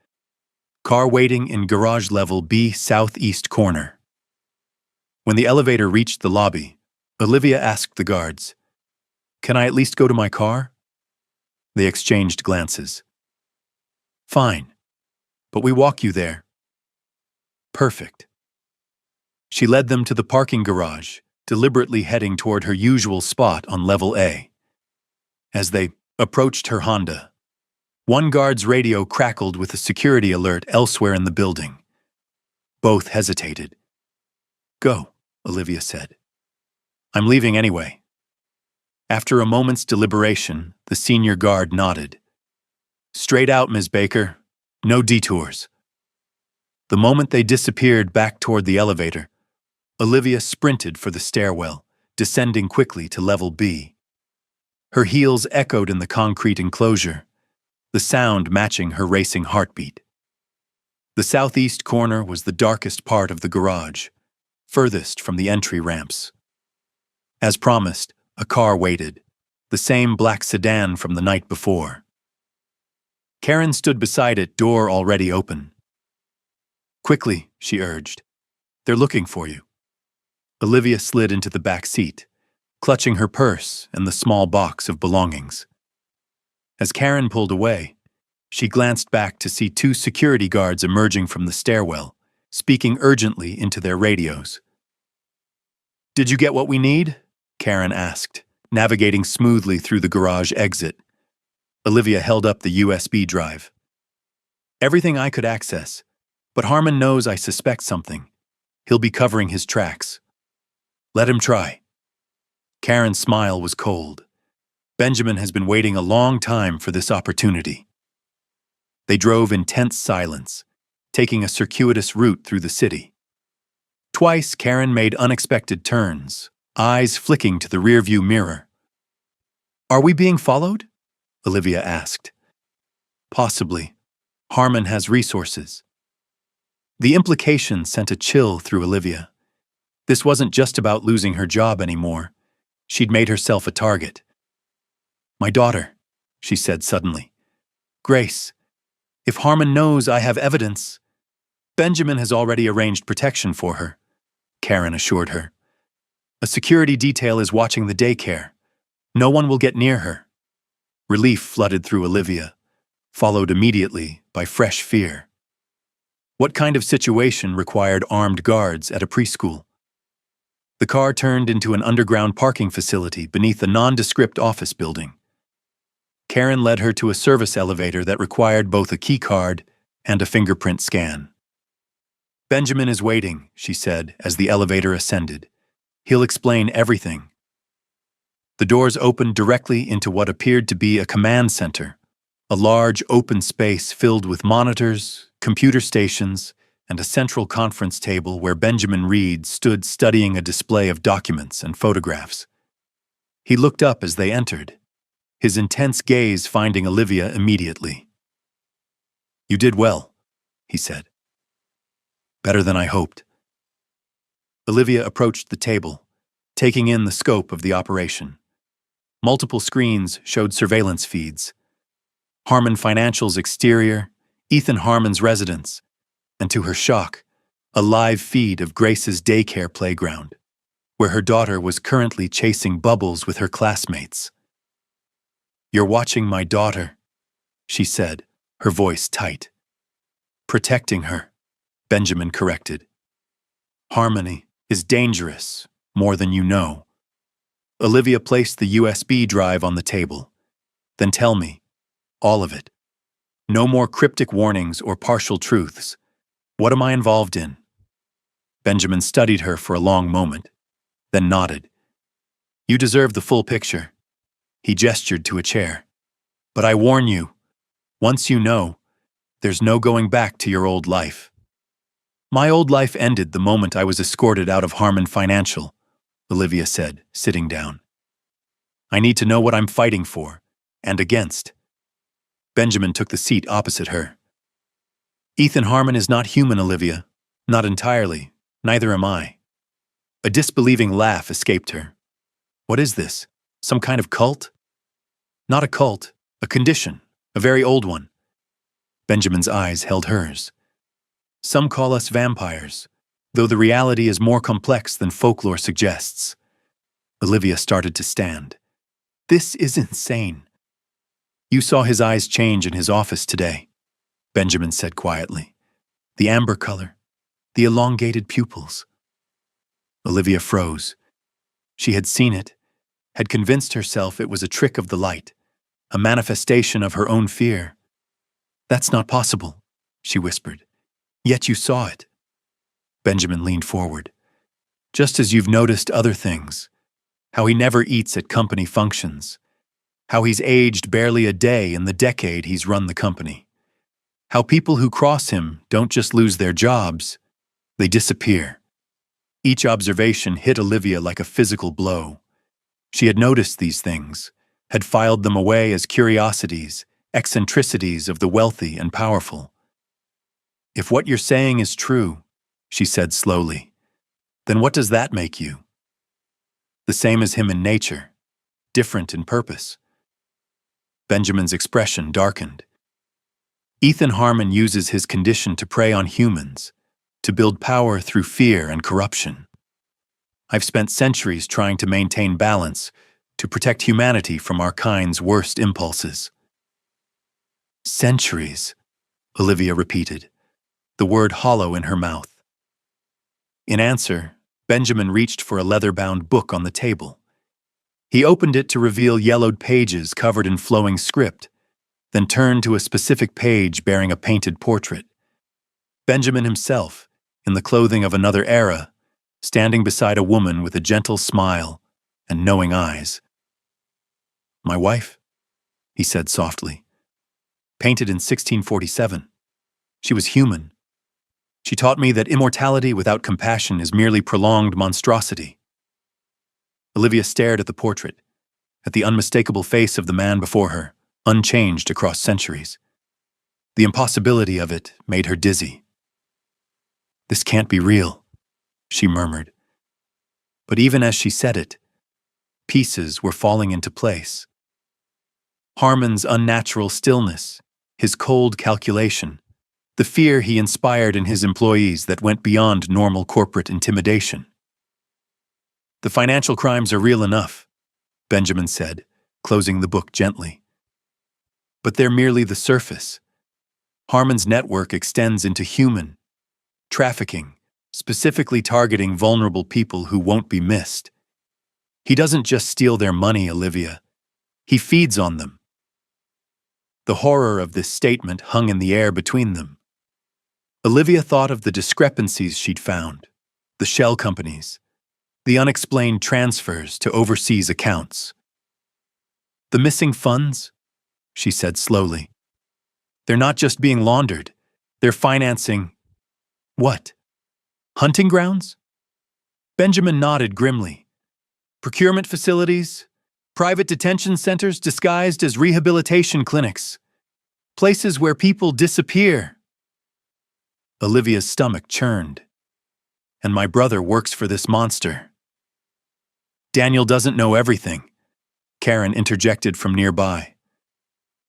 Car waiting in garage level B southeast corner. When the elevator reached the lobby, Olivia asked the guards, "Can I at least go to my car?" They exchanged glances. "Fine, but we walk you there." "Perfect." She led them to the parking garage, deliberately heading toward her usual spot on level A. As they approached her Honda, one guard's radio crackled with a security alert elsewhere in the building. Both hesitated. "Go," Olivia said. "I'm leaving anyway." After a moment's deliberation, the senior guard nodded. "Straight out, Ms. Baker. No detours." The moment they disappeared back toward the elevator, Olivia sprinted for the stairwell, descending quickly to level B. Her heels echoed in the concrete enclosure, the sound matching her racing heartbeat. The southeast corner was the darkest part of the garage, furthest from the entry ramps. As promised, a car waited, the same black sedan from the night before. Karen stood beside it, door already open. "Quickly," she urged. "They're looking for you." Olivia slid into the back seat, clutching her purse and the small box of belongings. As Karen pulled away, she glanced back to see two security guards emerging from the stairwell, speaking urgently into their radios. "Did you get what we need?" Karen asked, navigating smoothly through the garage exit. Olivia held up the USB drive. "Everything I could access, but Harmon knows I suspect something. He'll be covering his tracks. Let him try." Karen's smile was cold. Benjamin has been waiting a long time for this opportunity. They drove in tense silence, taking a circuitous route through the city. Twice, Karen made unexpected turns, eyes flicking to the rearview mirror. "Are we being followed?" Olivia asked. "Possibly. Harmon has resources." The implication sent a chill through Olivia. This wasn't just about losing her job anymore. She'd made herself a target. "My daughter," she said suddenly. "Grace, if Harmon knows I have evidence—" "Benjamin has already arranged protection for her," Karen assured her. "A security detail is watching the daycare. No one will get near her." Relief flooded through Olivia, followed immediately by fresh fear. What kind of situation required armed guards at a preschool? The car turned into an underground parking facility beneath a nondescript office building. Karen led her to a service elevator that required both a key card and a fingerprint scan. "Benjamin is waiting," she said as the elevator ascended. "He'll explain everything." The doors opened directly into what appeared to be a command center, a large open space filled with monitors, computer stations, and a central conference table where Benjamin Reed stood studying a display of documents and photographs. He looked up as they entered, his intense gaze finding Olivia immediately. "You did well," he said. "Better than I hoped." Olivia approached the table, taking in the scope of the operation. Multiple screens showed surveillance feeds. Harmon Financial's exterior, Ethan Harmon's residence, and to her shock, a live feed of Grace's daycare playground, where her daughter was currently chasing bubbles with her classmates. "You're watching my daughter," she said, her voice tight. "Protecting her," Benjamin corrected. "Harmony is dangerous, more than you know." Olivia placed the USB drive on the table. "Then tell me, all of it. No more cryptic warnings or partial truths. What am I involved in?" Benjamin studied her for a long moment, then nodded. "You deserve the full picture." He gestured to a chair. "But I warn you, once you know, there's no going back to your old life." "My old life ended the moment I was escorted out of Harmon Financial," Olivia said, sitting down. "I need to know what I'm fighting for, and against." Benjamin took the seat opposite her. "Ethan Harmon is not human, Olivia. Not entirely. Neither am I." A disbelieving laugh escaped her. "What is this?" Some kind of cult? Not a cult, a condition, a very old one. Benjamin's eyes held hers. Some call us vampires, though the reality is more complex than folklore suggests. Olivia started to stand. This is insane. You saw his eyes change in his office today, Benjamin said quietly. The amber color, the elongated pupils. Olivia froze. She had seen it, had convinced herself it was a trick of the light, a manifestation of her own fear. That's not possible, she whispered. Yet you saw it. Benjamin leaned forward. Just as you've noticed other things, how he never eats at company functions, how he's aged barely a day in the decade he's run the company, how people who cross him don't just lose their jobs, they disappear. Each observation hit Olivia like a physical blow. She had noticed these things, had filed them away as curiosities, eccentricities of the wealthy and powerful. If what you're saying is true, she said slowly, then what does that make you? The same as him in nature, different in purpose. Benjamin's expression darkened. Ethan Harmon uses his condition to prey on humans, to build power through fear and corruption. I've spent centuries trying to maintain balance, to protect humanity from our kind's worst impulses. Centuries, Olivia repeated, the word hollow in her mouth. In answer, Benjamin reached for a leather-bound book on the table. He opened it to reveal yellowed pages covered in flowing script, then turned to a specific page bearing a painted portrait. Benjamin himself, in the clothing of another era, standing beside a woman with a gentle smile and knowing eyes. My wife, he said softly. Painted in 1647. She was human. She taught me that immortality without compassion is merely prolonged monstrosity. Olivia stared at the portrait, at the unmistakable face of the man before her, unchanged across centuries. The impossibility of it made her dizzy. This can't be real, she murmured. But even as she said it, pieces were falling into place. Harmon's unnatural stillness, his cold calculation, the fear he inspired in his employees that went beyond normal corporate intimidation. The financial crimes are real enough, Benjamin said, closing the book gently. But they're merely the surface. Harmon's network extends into human trafficking, specifically targeting vulnerable people who won't be missed. He doesn't just steal their money, Olivia. He feeds on them. The horror of this statement hung in the air between them. Olivia thought of the discrepancies she'd found, the shell companies, the unexplained transfers to overseas accounts. The missing funds, she said slowly. They're not just being laundered, they're financing what? Hunting grounds? Benjamin nodded grimly. Procurement facilities, private detention centers disguised as rehabilitation clinics, places where people disappear. Olivia's stomach churned. And my brother works for this monster. Daniel doesn't know everything, Karen interjected from nearby.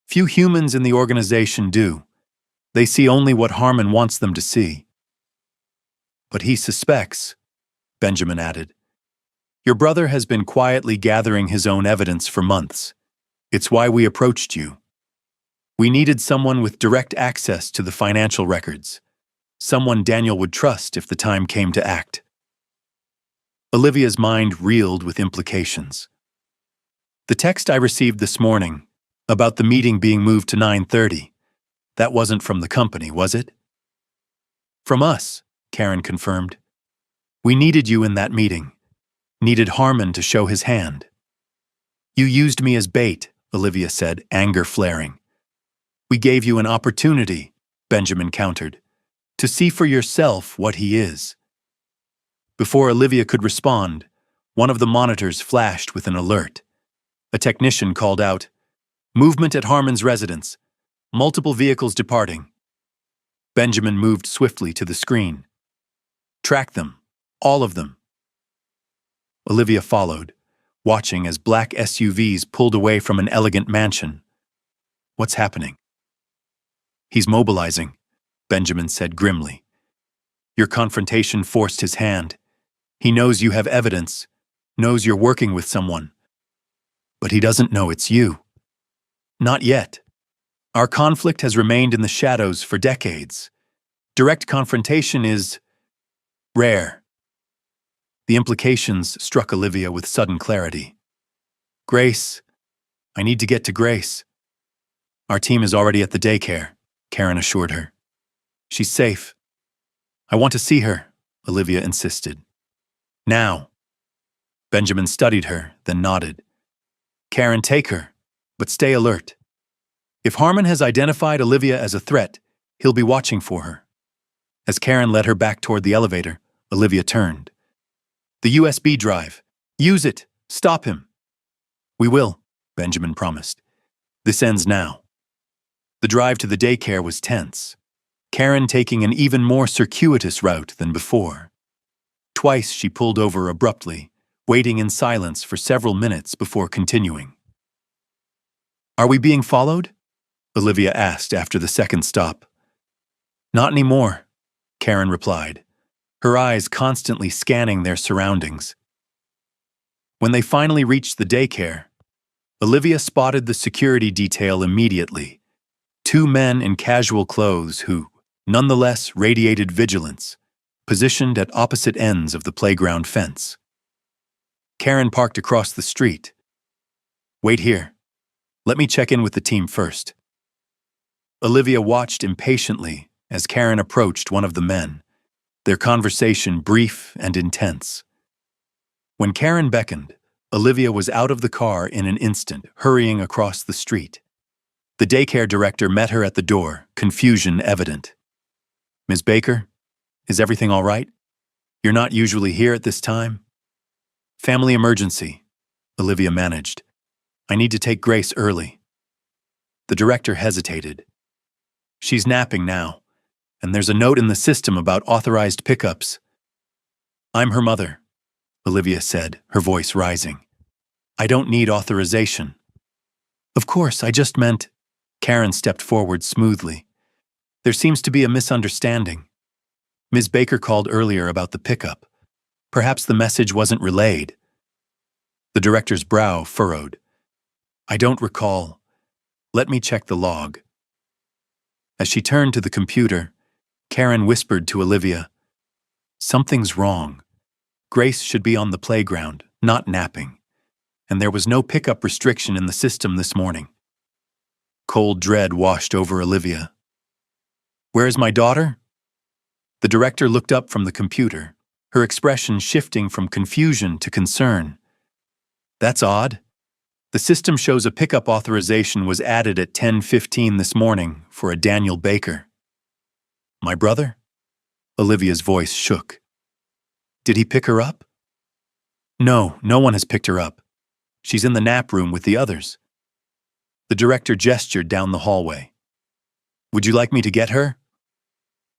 Few humans in the organization do. They see only what Harmon wants them to see. But he suspects, Benjamin added. Your brother has been quietly gathering his own evidence for months. It's why we approached you. We needed someone with direct access to the financial records, someone Daniel would trust if the time came to act. Olivia's mind reeled with implications. The text I received this morning, about the meeting being moved to 9:30, that wasn't from the company, was it? From us, Karen confirmed. We needed you in that meeting. Needed Harmon to show his hand. You used me as bait, Olivia said, anger flaring. We gave you an opportunity, Benjamin countered, to see for yourself what he is. Before Olivia could respond, one of the monitors flashed with an alert. A technician called out, Movement at Harmon's residence. Multiple vehicles departing. Benjamin moved swiftly to the screen. Track them. All of them. Olivia followed, watching as black SUVs pulled away from an elegant mansion. What's happening? He's mobilizing, Benjamin said grimly. Your confrontation forced his hand. He knows you have evidence, knows you're working with someone. But he doesn't know it's you. Not yet. Our conflict has remained in the shadows for decades. Direct confrontation is rare. The implications struck Olivia with sudden clarity. Grace. I need to get to Grace. Our team is already at the daycare, Karen assured her. She's safe. I want to see her, Olivia insisted. Now. Benjamin studied her, then nodded. Karen, take her, but stay alert. If Harmon has identified Olivia as a threat, he'll be watching for her. As Karen led her back toward the elevator, Olivia turned. The USB drive. Use it. Stop him. We will, Benjamin promised. This ends now. The drive to the daycare was tense, Karen taking an even more circuitous route than before. Twice she pulled over abruptly, waiting in silence for several minutes before continuing. Are we being followed? Olivia asked after the second stop. Not anymore, Karen replied, her eyes constantly scanning their surroundings. When they finally reached the daycare, Olivia spotted the security detail immediately. 2 men in casual clothes who, nonetheless, radiated vigilance, positioned at opposite ends of the playground fence. Karen parked across the street. Wait here. Let me check in with the team first. Olivia watched impatiently as Karen approached one of the men, their conversation brief and intense. When Karen beckoned, Olivia was out of the car in an instant, hurrying across the street. The daycare director met her at the door, confusion evident. Ms. Baker, is everything all right? You're not usually here at this time? Family emergency, Olivia managed. I need to take Grace early. The director hesitated. She's napping now, and there's a note in the system about authorized pickups. I'm her mother, Olivia said, her voice rising. I don't need authorization. Of course, I just meant... Karen stepped forward smoothly. There seems to be a misunderstanding. Ms. Baker called earlier about the pickup. Perhaps the message wasn't relayed. The director's brow furrowed. I don't recall. Let me check the log. As she turned to the computer, Karen whispered to Olivia, Something's wrong. Grace should be on the playground, not napping. And there was no pickup restriction in the system this morning. Cold dread washed over Olivia. Where is my daughter? The director looked up from the computer, her expression shifting from confusion to concern. That's odd. The system shows a pickup authorization was added at 10:15 this morning for a Daniel Baker. My brother? Olivia's voice shook. Did he pick her up? No one has picked her up. She's in the nap room with the others. The director gestured down the hallway. Would you like me to get her?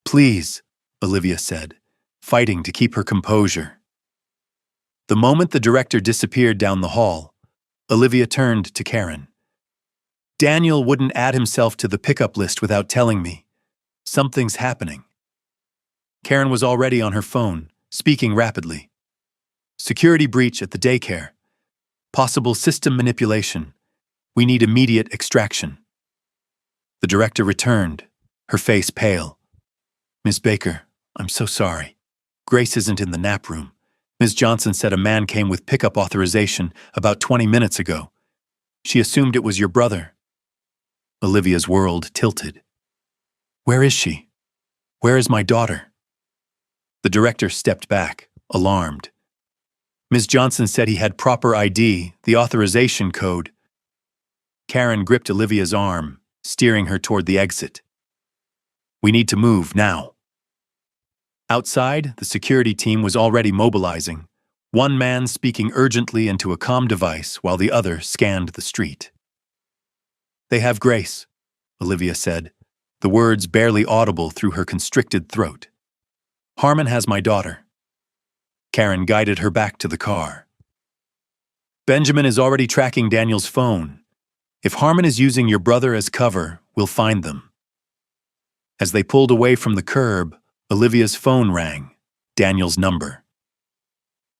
Please, Olivia said, fighting to keep her composure. The moment the director disappeared down the hall, Olivia turned to Karen. Daniel wouldn't add himself to the pickup list without telling me. Something's happening. Karen was already on her phone, speaking rapidly. Security breach at the daycare. Possible system manipulation. We need immediate extraction. The director returned, her face pale. Ms. Baker, I'm so sorry. Grace isn't in the nap room. Ms. Johnson said a man came with pickup authorization about 20 minutes ago. She assumed it was your brother. Olivia's world tilted. Where is she? Where is my daughter? The director stepped back, alarmed. Ms. Johnson said he had proper ID, the authorization code. Karen gripped Olivia's arm, steering her toward the exit. We need to move now. Outside, the security team was already mobilizing, one man speaking urgently into a comm device while the other scanned the street. They have Grace, Olivia said, the words barely audible through her constricted throat. Harmon has my daughter. Karen guided her back to the car. Benjamin is already tracking Daniel's phone. If Harmon is using your brother as cover, we'll find them. As they pulled away from the curb, Olivia's phone rang, Daniel's number.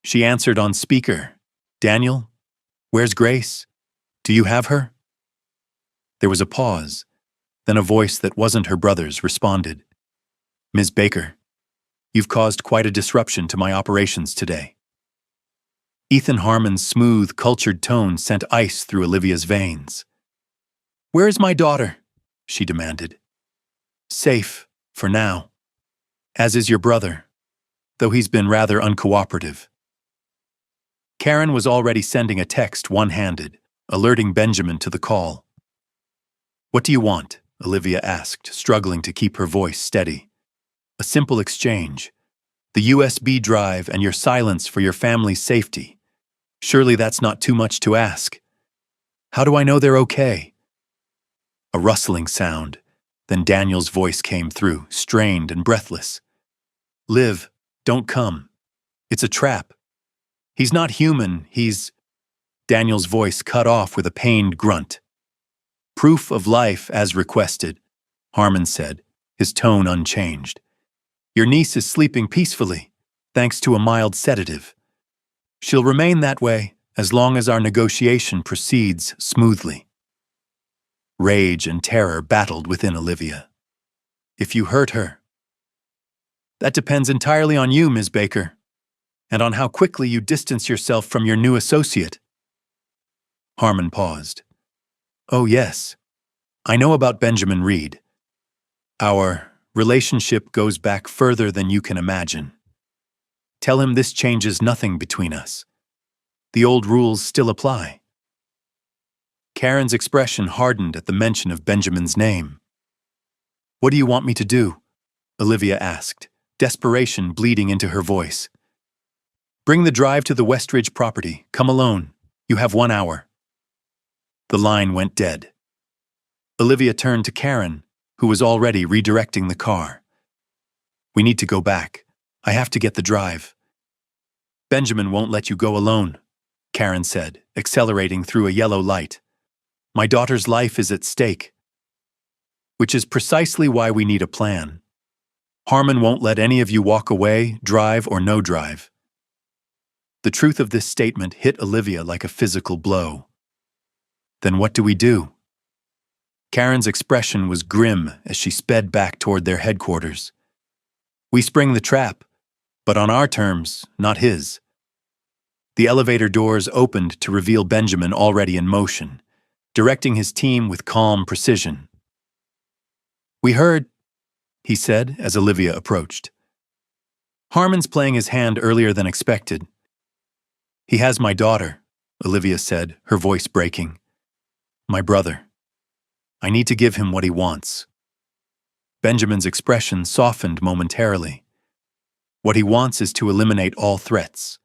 She answered on speaker. Daniel, where's Grace? Do you have her? There was a pause. Then a voice that wasn't her brother's responded. Ms. Baker, you've caused quite a disruption to my operations today. Ethan Harmon's smooth, cultured tone sent ice through Olivia's veins. Where is my daughter? She demanded. Safe, for now. As is your brother, though he's been rather uncooperative. Karen was already sending a text one-handed, alerting Benjamin to the call. What do you want? Olivia asked, struggling to keep her voice steady. A simple exchange. The USB drive and your silence for your family's safety. Surely that's not too much to ask. How do I know they're okay? A rustling sound. Then Daniel's voice came through, strained and breathless. Liv, don't come. It's a trap. He's not human, he's... Daniel's voice cut off with a pained grunt. Proof of life as requested, Harmon said, his tone unchanged. Your niece is sleeping peacefully, thanks to a mild sedative. She'll remain that way as long as our negotiation proceeds smoothly. Rage and terror battled within Olivia. If you hurt her... That depends entirely on you, Ms. Baker, and on how quickly you distance yourself from your new associate. Harmon paused. Oh yes, I know about Benjamin Reed. Our relationship goes back further than you can imagine. Tell him this changes nothing between us. The old rules still apply. Karen's expression hardened at the mention of Benjamin's name. What do you want me to do? Olivia asked, desperation bleeding into her voice. Bring the drive to the Westridge property. Come alone. You have 1 hour. The line went dead. Olivia turned to Karen, who was already redirecting the car. We need to go back. I have to get the drive. Benjamin won't let you go alone, Karen said, accelerating through a yellow light. My daughter's life is at stake. Which is precisely why we need a plan. Harmon won't let any of you walk away, drive or no drive. The truth of this statement hit Olivia like a physical blow. Then what do we do? Karen's expression was grim as she sped back toward their headquarters. We spring the trap, but on our terms, not his. The elevator doors opened to reveal Benjamin already in motion, directing his team with calm precision. We heard, he said as Olivia approached. Harmon's playing his hand earlier than expected. He has my daughter, Olivia said, her voice breaking. My brother. I need to give him what he wants. Benjamin's expression softened momentarily. What he wants is to eliminate all threats.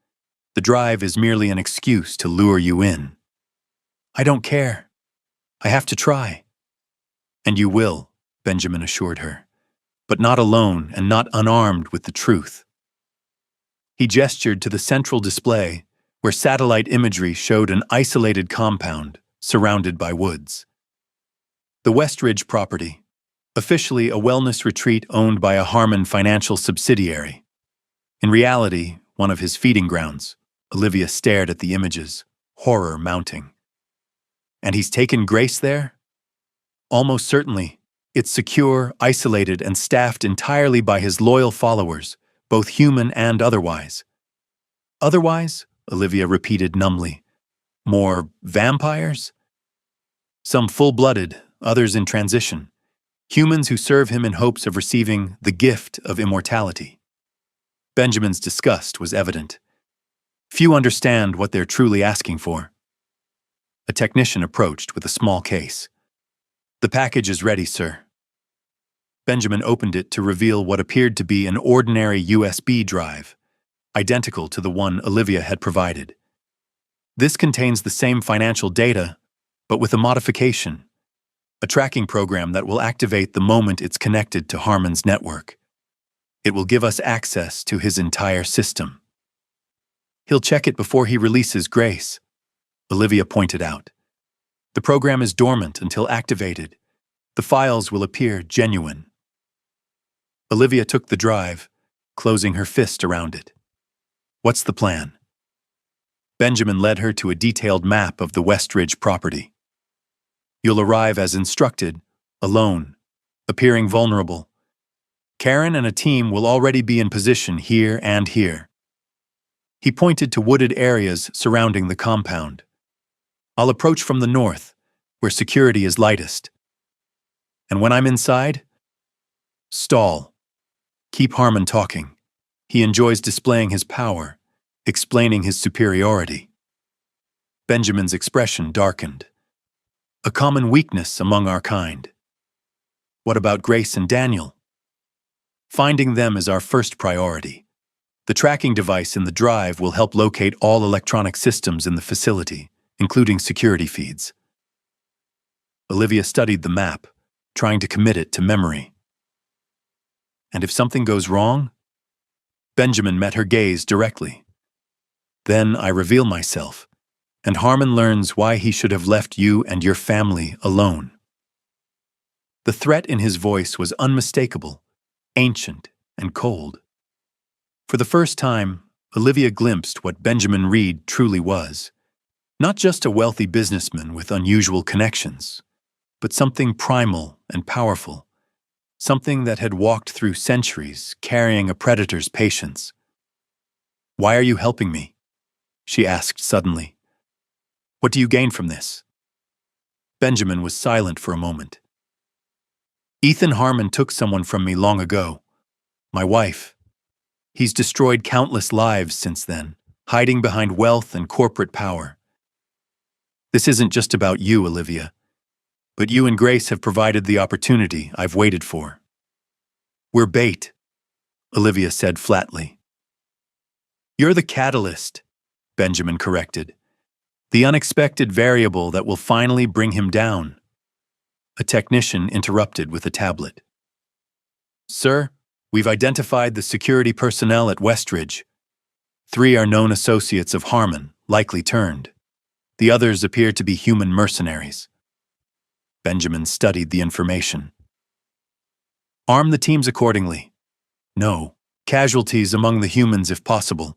The drive is merely an excuse to lure you in. I don't care. I have to try. And you will, Benjamin assured her, but not alone and not unarmed with the truth. He gestured to the central display, where satellite imagery showed an isolated compound surrounded by woods. The Westridge property, officially a wellness retreat owned by a Harmon financial subsidiary. In reality, one of his feeding grounds. Olivia stared at the images, horror mounting. And he's taken Grace there? Almost certainly. It's secure, isolated, and staffed entirely by his loyal followers, both human and otherwise. Otherwise? Olivia repeated numbly. More vampires? Some full-blooded, others in transition. Humans who serve him in hopes of receiving the gift of immortality. Benjamin's disgust was evident. Few understand what they're truly asking for. A technician approached with a small case. The package is ready, sir. Benjamin opened it to reveal what appeared to be an ordinary USB drive, identical to the one Olivia had provided. This contains the same financial data, but with a modification, a tracking program that will activate the moment it's connected to Harmon's network. It will give us access to his entire system. He'll check it before he releases Grace. Olivia pointed out. The program is dormant until activated. The files will appear genuine. Olivia took the drive, closing her fist around it. What's the plan? Benjamin led her to a detailed map of the Westridge property. You'll arrive as instructed, alone, appearing vulnerable. Karen and a team will already be in position here and here. He pointed to wooded areas surrounding the compound. I'll approach from the north, where security is lightest. And when I'm inside, stall. Keep Harmon talking. He enjoys displaying his power, explaining his superiority. Benjamin's expression darkened. A common weakness among our kind. What about Grace and Daniel? Finding them is our first priority. The tracking device in the drive will help locate all electronic systems in the facility, including security feeds. Olivia studied the map, trying to commit it to memory. And if something goes wrong? Benjamin met her gaze directly. Then I reveal myself, and Harmon learns why he should have left you and your family alone. The threat in his voice was unmistakable, ancient, and cold. For the first time, Olivia glimpsed what Benjamin Reed truly was. Not just a wealthy businessman with unusual connections, but something primal and powerful, something that had walked through centuries carrying a predator's patience. Why are you helping me? She asked suddenly. What do you gain from this? Benjamin was silent for a moment. Ethan Harmon took someone from me long ago. My wife. He's destroyed countless lives since then, hiding behind wealth and corporate power. This isn't just about you, Olivia, but you and Grace have provided the opportunity I've waited for. We're bait, Olivia said flatly. You're the catalyst, Benjamin corrected. The unexpected variable that will finally bring him down. A technician interrupted with a tablet. Sir, we've identified the security personnel at Westridge. 3 are known associates of Harmon, likely turned. The others appear to be human mercenaries. Benjamin studied the information. Arm the teams accordingly. No, casualties among the humans if possible.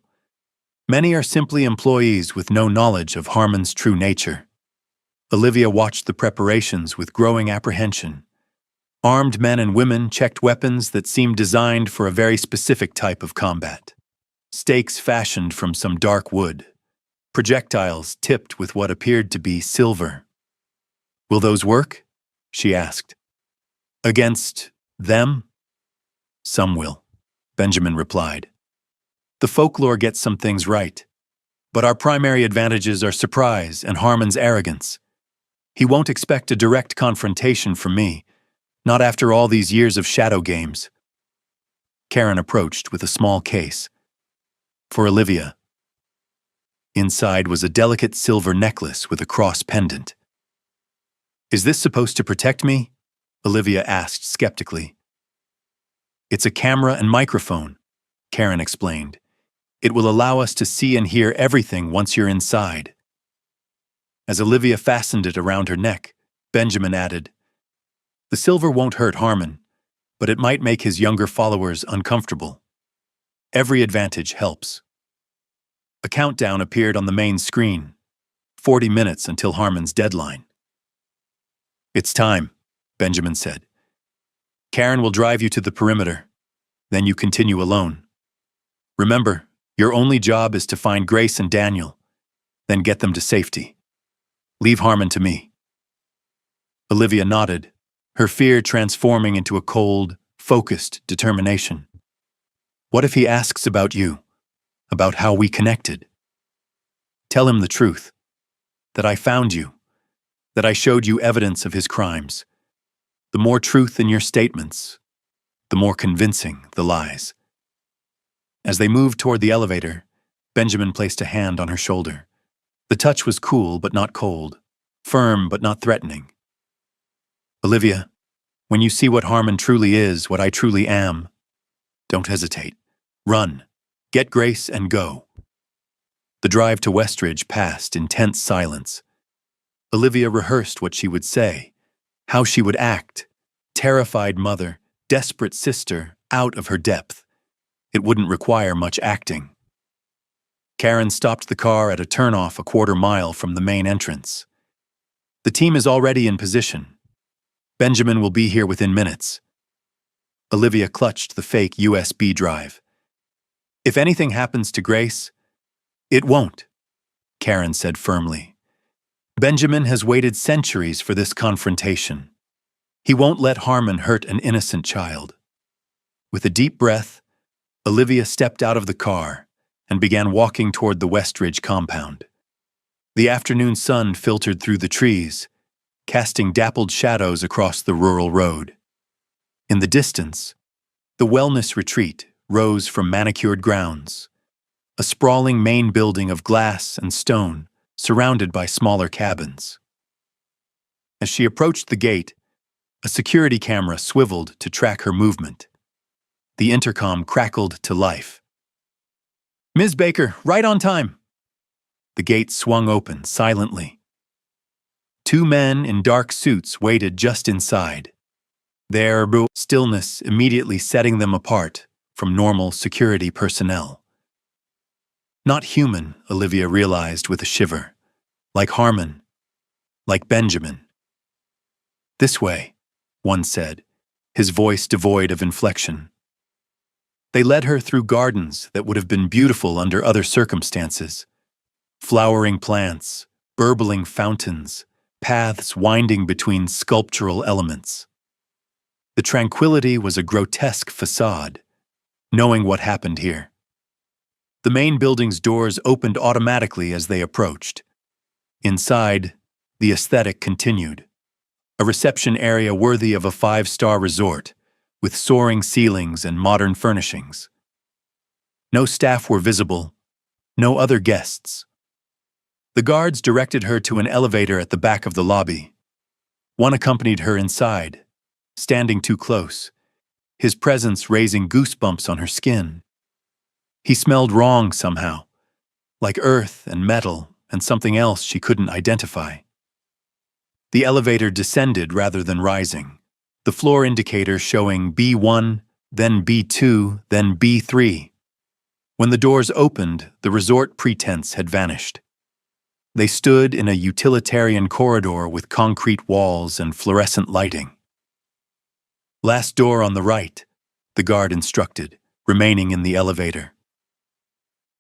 Many are simply employees with no knowledge of Harmon's true nature. Olivia watched the preparations with growing apprehension. Armed men and women checked weapons that seemed designed for a very specific type of combat. Stakes fashioned from some dark wood. Projectiles tipped with what appeared to be silver. Will those work? She asked. Against them? Some will, Benjamin replied. The folklore gets some things right, but our primary advantages are surprise and Harmon's arrogance. He won't expect a direct confrontation from me, not after all these years of shadow games. Karen approached with a small case. For Olivia. Inside was a delicate silver necklace with a cross pendant. Is this supposed to protect me? Olivia asked skeptically. It's a camera and microphone, Karen explained. It will allow us to see and hear everything once you're inside. As Olivia fastened it around her neck, Benjamin added, The silver won't hurt Harmon, but it might make his younger followers uncomfortable. Every advantage helps. A countdown appeared on the main screen. 40 minutes until Harmon's deadline. It's time, Benjamin said. Karen will drive you to the perimeter. Then you continue alone. Remember, your only job is to find Grace and Daniel, then get them to safety. Leave Harmon to me. Olivia nodded, her fear transforming into a cold, focused determination. What if he asks about you, about how we connected? Tell him the truth, that I found you, that I showed you evidence of his crimes. The more truth in your statements, the more convincing the lies. As they moved toward the elevator, Benjamin placed a hand on her shoulder. The touch was cool but not cold, firm but not threatening. Olivia, when you see what Harmon truly is, what I truly am, don't hesitate. Run. Get Grace and go. The drive to Westridge passed in tense silence. Olivia rehearsed what she would say, how she would act. Terrified mother, desperate sister, out of her depth. It wouldn't require much acting. Karen stopped the car at a turnoff a quarter-mile from the main entrance. The team is already in position. Benjamin will be here within minutes. Olivia clutched the fake USB drive. If anything happens to Grace, it won't, Karen said firmly. Benjamin has waited centuries for this confrontation. He won't let Harmon hurt an innocent child. With a deep breath, Olivia stepped out of the car and began walking toward the Westridge compound. The afternoon sun filtered through the trees, casting dappled shadows across the rural road. In the distance, the wellness retreat rose from manicured grounds, a sprawling main building of glass and stone surrounded by smaller cabins. As she approached the gate, a security camera swiveled to track her movement. The intercom crackled to life. "Ms. Baker, right on time." The gate swung open silently. Two men in dark suits waited just inside, their stillness immediately setting them apart from normal security personnel. Not human, Olivia realized with a shiver. Like Harmon, like Benjamin. "This way," one said, his voice devoid of inflection. They led her through gardens that would have been beautiful under other circumstances. Flowering plants, burbling fountains, paths winding between sculptural elements. The tranquility was a grotesque facade, knowing what happened here. The main building's doors opened automatically as they approached. Inside, the aesthetic continued. A reception area worthy of a five-star resort, with soaring ceilings and modern furnishings. No staff were visible, no other guests. The guards directed her to an elevator at the back of the lobby. One accompanied her inside, standing too close, his presence raising goosebumps on her skin. He smelled wrong somehow, like earth and metal and something else she couldn't identify. The elevator descended rather than rising, the floor indicator showing B1, then B2, then B3. When the doors opened, the resort pretense had vanished. They stood in a utilitarian corridor with concrete walls and fluorescent lighting. "Last door on the right," the guard instructed, remaining in the elevator.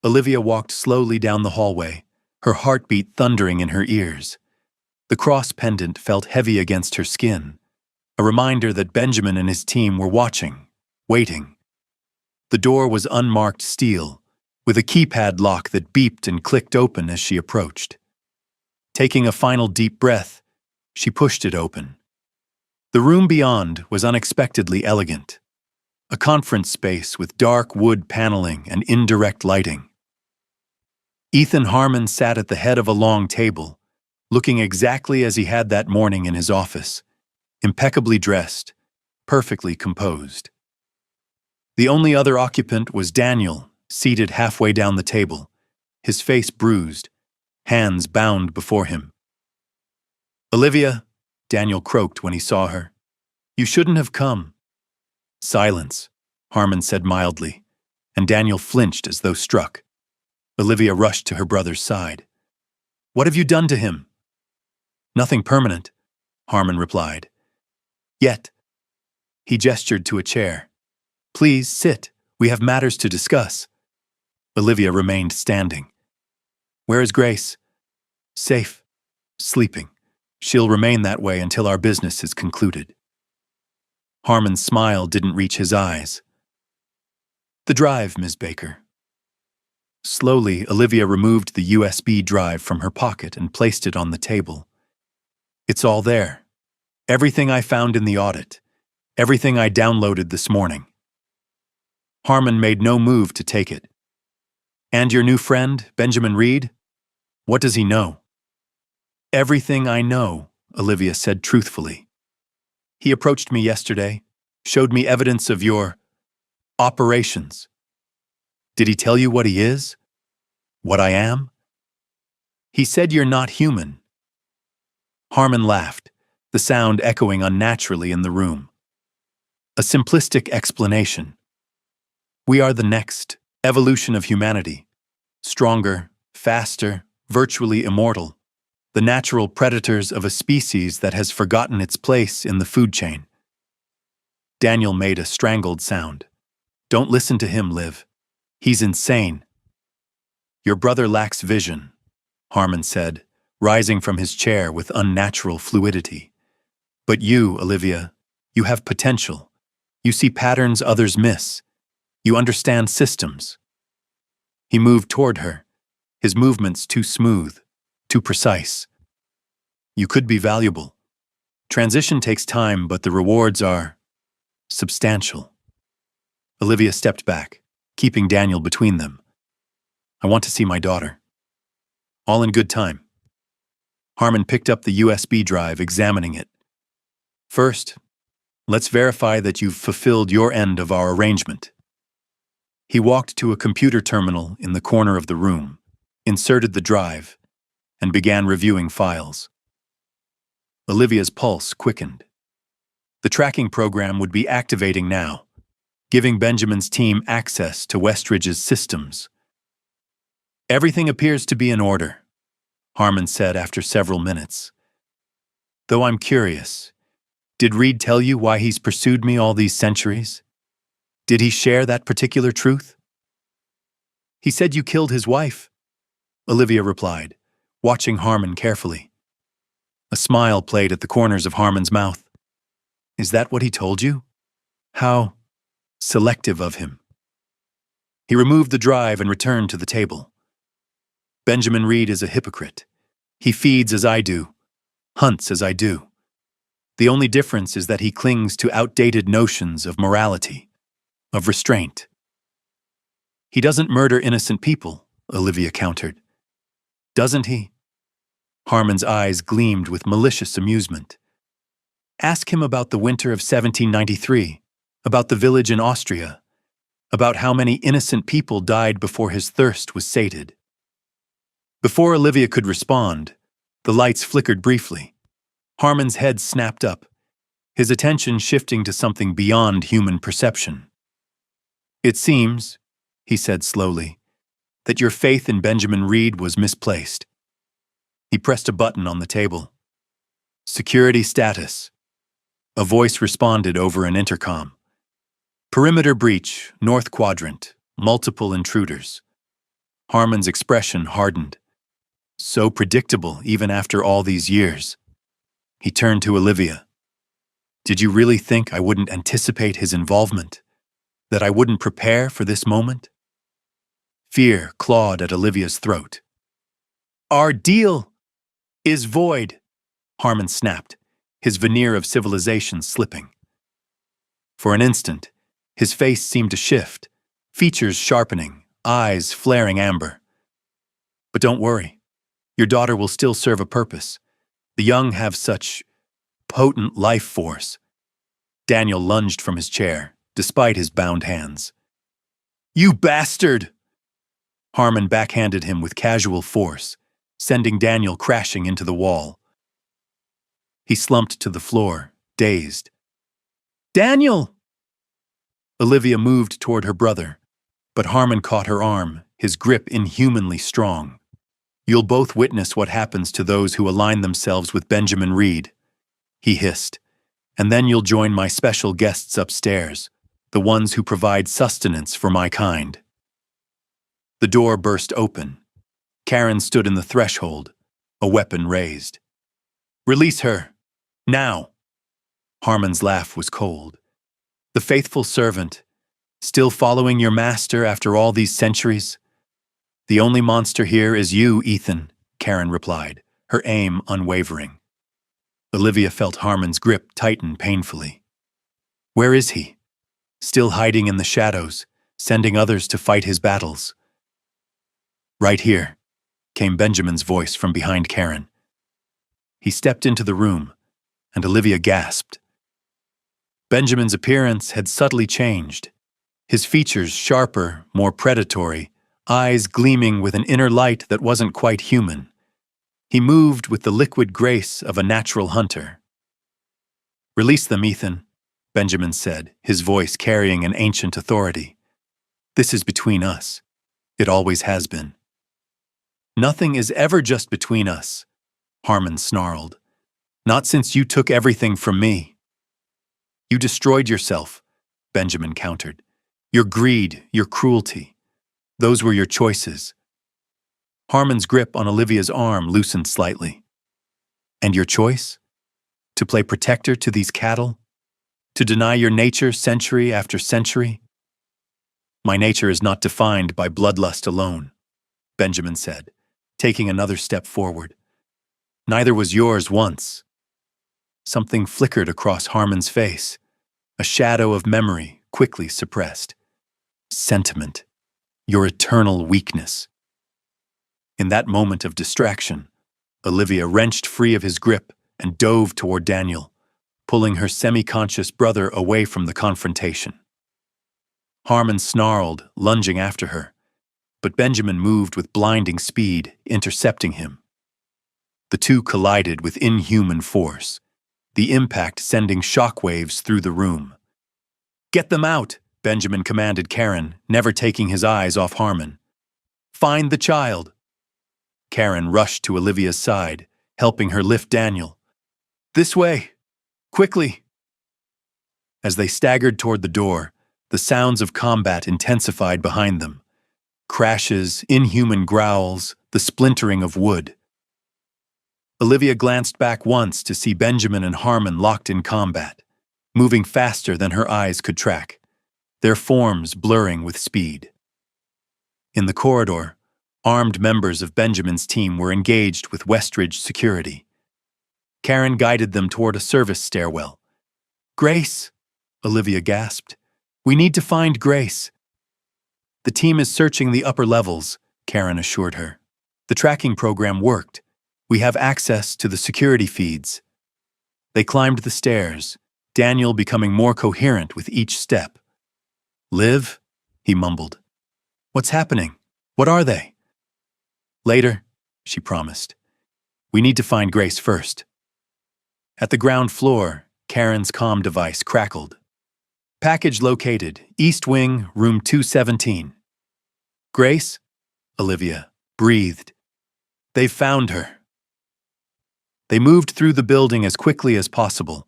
Olivia walked slowly down the hallway, her heartbeat thundering in her ears. The cross pendant felt heavy against her skin, a reminder that Benjamin and his team were watching, waiting. The door was unmarked steel, with a keypad lock that beeped and clicked open as she approached. Taking a final deep breath, she pushed it open. The room beyond was unexpectedly elegant, a conference space with dark wood paneling and indirect lighting. Ethan Harmon sat at the head of a long table, looking exactly as he had that morning in his office, impeccably dressed, perfectly composed. The only other occupant was Daniel, seated halfway down the table, his face bruised, hands bound before him. "Olivia," Daniel croaked when he saw her, "you shouldn't have come." "Silence," Harmon said mildly, and Daniel flinched as though struck. Olivia rushed to her brother's side. "What have you done to him?" "Nothing permanent," Harmon replied. "Yet." He gestured to a chair. "Please sit. We have matters to discuss." Olivia remained standing. "Where is Grace?" "Safe. Sleeping. She'll remain that way until our business is concluded." Harmon's smile didn't reach his eyes. "The drive, Ms. Baker." Slowly, Olivia removed the USB drive from her pocket and placed it on the table. "It's all there. Everything I found in the audit. Everything I downloaded this morning." Harmon made no move to take it. "And your new friend, Benjamin Reed? What does he know?" "Everything I know," Olivia said truthfully. "He approached me yesterday, showed me evidence of your operations." "Did he tell you what he is?" What I am? He said you're not human. Harmon laughed, the sound echoing unnaturally in the room. A simplistic explanation. We are the next evolution of humanity. Stronger, faster, virtually immortal. The natural predators of a species that has forgotten its place in the food chain. Daniel made a strangled sound. Don't listen to him, Liv. He's insane. Your brother lacks vision, Harmon said, rising from his chair with unnatural fluidity. But you, Olivia, you have potential. You see patterns others miss. You understand systems. He moved toward her, his movements too smooth, too precise. You could be valuable. Transition takes time, but the rewards are substantial. Olivia stepped back, keeping Daniel between them. I want to see my daughter. All in good time. Harmon picked up the USB drive, examining it. First, let's verify that you've fulfilled your end of our arrangement. He walked to a computer terminal in the corner of the room, inserted the drive, and began reviewing files. Olivia's pulse quickened. The tracking program would be activating now, giving Benjamin's team access to Westridge's systems. Everything appears to be in order, Harmon said after several minutes. Though I'm curious, did Reed tell you why he's pursued me all these centuries? Did he share that particular truth? He said you killed his wife, Olivia replied, watching Harmon carefully. A smile played at the corners of Harmon's mouth. Is that what he told you? How selective of him. He removed the drive and returned to the table. Benjamin Reed is a hypocrite. He feeds as I do, hunts as I do. The only difference is that he clings to outdated notions of morality, of restraint. He doesn't murder innocent people, Olivia countered. Doesn't he? Harmon's eyes gleamed with malicious amusement. Ask him about the winter of 1793, about the village in Austria, about how many innocent people died before his thirst was sated. Before Olivia could respond, the lights flickered briefly. Harmon's head snapped up, his attention shifting to something beyond human perception. It seems, he said slowly, that your faith in Benjamin Reed was misplaced. He pressed a button on the table. Security status. A voice responded over an intercom. Perimeter breach, north quadrant, multiple intruders. Harmon's expression hardened. So predictable, even after all these years. He turned to Olivia. Did you really think I wouldn't anticipate his involvement? That I wouldn't prepare for this moment? Fear clawed at Olivia's throat. Our deal is void, Harmon snapped, his veneer of civilization slipping. For an instant, his face seemed to shift, features sharpening, eyes flaring amber. But don't worry. Your daughter will still serve a purpose. The young have such potent life force. Daniel lunged from his chair, despite his bound hands. You bastard! Harmon backhanded him with casual force, sending Daniel crashing into the wall. He slumped to the floor, dazed. Daniel! Olivia moved toward her brother, but Harmon caught her arm, his grip inhumanly strong. You'll both witness what happens to those who align themselves with Benjamin Reed, he hissed, and then you'll join my special guests upstairs, the ones who provide sustenance for my kind. The door burst open. Karen stood in the threshold, a weapon raised. Release her, now. Harmon's laugh was cold. The faithful servant, still following your master after all these centuries? The only monster here is you, Ethan, Karen replied, her aim unwavering. Olivia felt Harmon's grip tighten painfully. Where is he? Still hiding in the shadows, sending others to fight his battles. Right here, came Benjamin's voice from behind Karen. He stepped into the room, and Olivia gasped. Benjamin's appearance had subtly changed, his features sharper, more predatory, eyes gleaming with an inner light that wasn't quite human. He moved with the liquid grace of a natural hunter. "Release them, Ethan," Benjamin said, his voice carrying an ancient authority. "This is between us. It always has been." "Nothing is ever just between us," Harmon snarled. "Not since you took everything from me." "You destroyed yourself," Benjamin countered. "Your greed, your cruelty. Those were your choices." Harmon's grip on Olivia's arm loosened slightly. "And your choice? To play protector to these cattle? To deny your nature century after century?" "My nature is not defined by bloodlust alone," Benjamin said, taking another step forward. "Neither was yours once." Something flickered across Harmon's face, a shadow of memory quickly suppressed. "Sentiment. Your eternal weakness." In that moment of distraction, Olivia wrenched free of his grip and dove toward Daniel, pulling her semi-conscious brother away from the confrontation. Harmon snarled, lunging after her, but Benjamin moved with blinding speed, intercepting him. The two collided with inhuman force, the impact sending shockwaves through the room. "Get them out," Benjamin commanded Karen, never taking his eyes off Harmon. "Find the child." Karen rushed to Olivia's side, helping her lift Daniel. "This way! Quickly!" As they staggered toward the door, the sounds of combat intensified behind them. Crashes, inhuman growls, the splintering of wood. Olivia glanced back once to see Benjamin and Harmon locked in combat, moving faster than her eyes could track, their forms blurring with speed. In the corridor, armed members of Benjamin's team were engaged with Westridge security. Karen guided them toward a service stairwell. "Grace," Olivia gasped. "We need to find Grace." "The team is searching the upper levels," Karen assured her. "The tracking program worked. We have access to the security feeds." They climbed the stairs, Daniel becoming more coherent with each step. "Liv?" he mumbled. "What's happening? What are they?" "Later," she promised. "We need to find Grace first." At the ground floor, Karen's comm device crackled. "Package located, East Wing, room 217. "Grace?" Olivia breathed. "They've found her." They moved through the building as quickly as possible,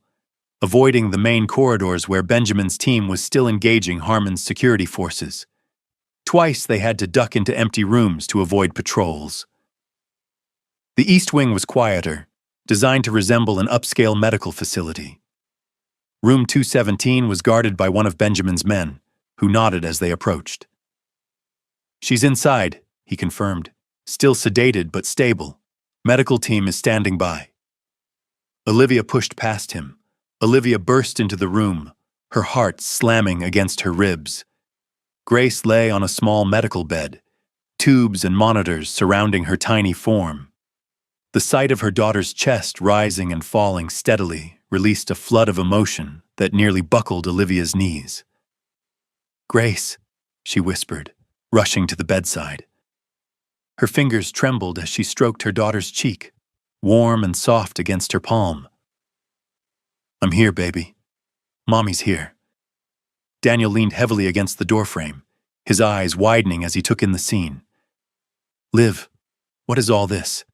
avoiding the main corridors where Benjamin's team was still engaging Harmon's security forces. Twice they had to duck into empty rooms to avoid patrols. The East Wing was quieter, designed to resemble an upscale medical facility. Room 217 was guarded by one of Benjamin's men, who nodded as they approached. "She's inside," he confirmed, "still sedated but stable. Medical team is standing by." Olivia pushed past him. Olivia burst into the room, her heart slamming against her ribs. Grace lay on a small medical bed, tubes and monitors surrounding her tiny form. The sight of her daughter's chest rising and falling steadily released a flood of emotion that nearly buckled Olivia's knees. "Grace," she whispered, rushing to the bedside. Her fingers trembled as she stroked her daughter's cheek, warm and soft against her palm. "I'm here, baby. Mommy's here." Daniel leaned heavily against the doorframe, his eyes widening as he took in the scene. "Liv, what is all this?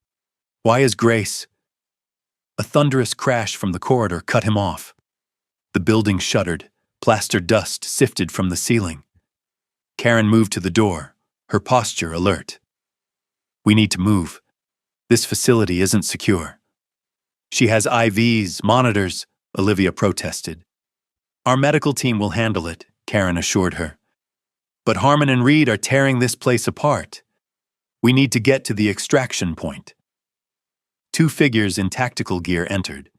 Why is Grace—" A thunderous crash from the corridor cut him off. The building shuddered, plaster dust sifted from the ceiling. Karen moved to the door, her posture alert. "We need to move. This facility isn't secure." "She has IVs, monitors," Olivia protested. "Our medical team will handle it," Karen assured her. "But Harmon and Reed are tearing this place apart. We need to get to the extraction point." Two figures in tactical gear entered,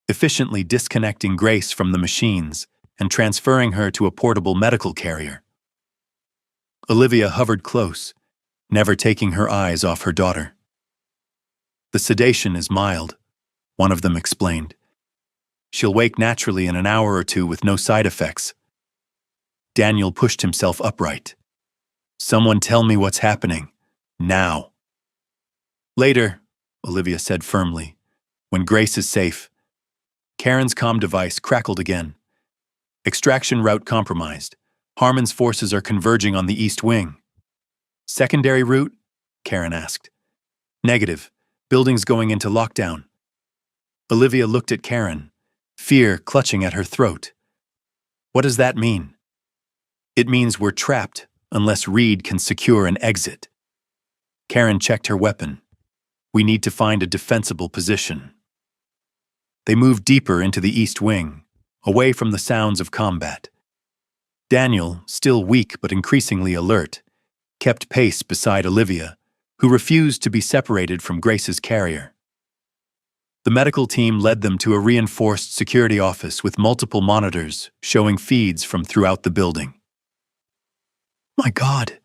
efficiently disconnecting Grace from the machines and transferring her to a portable medical carrier. Olivia hovered close, never taking her eyes off her daughter. "The sedation is mild," one of them explained. "She'll wake naturally in an hour or two with no side effects." Daniel pushed himself upright. Someone tell me what's happening. Now. Later, Olivia said firmly. When Grace is safe. Karen's comm device crackled again. Extraction route compromised. Harmon's forces are converging on the east wing. Secondary route? Karen asked. Negative. Buildings going into lockdown. Olivia looked at Karen, fear clutching at her throat. What does that mean? It means we're trapped unless Reed can secure an exit. Karen checked her weapon. We need to find a defensible position. They moved deeper into the east wing, away from the sounds of combat. Daniel, still weak but increasingly alert, kept pace beside Olivia, who refused to be separated from Grace's carrier. The medical team led them to a reinforced security office with multiple monitors showing feeds from throughout the building. "My God,"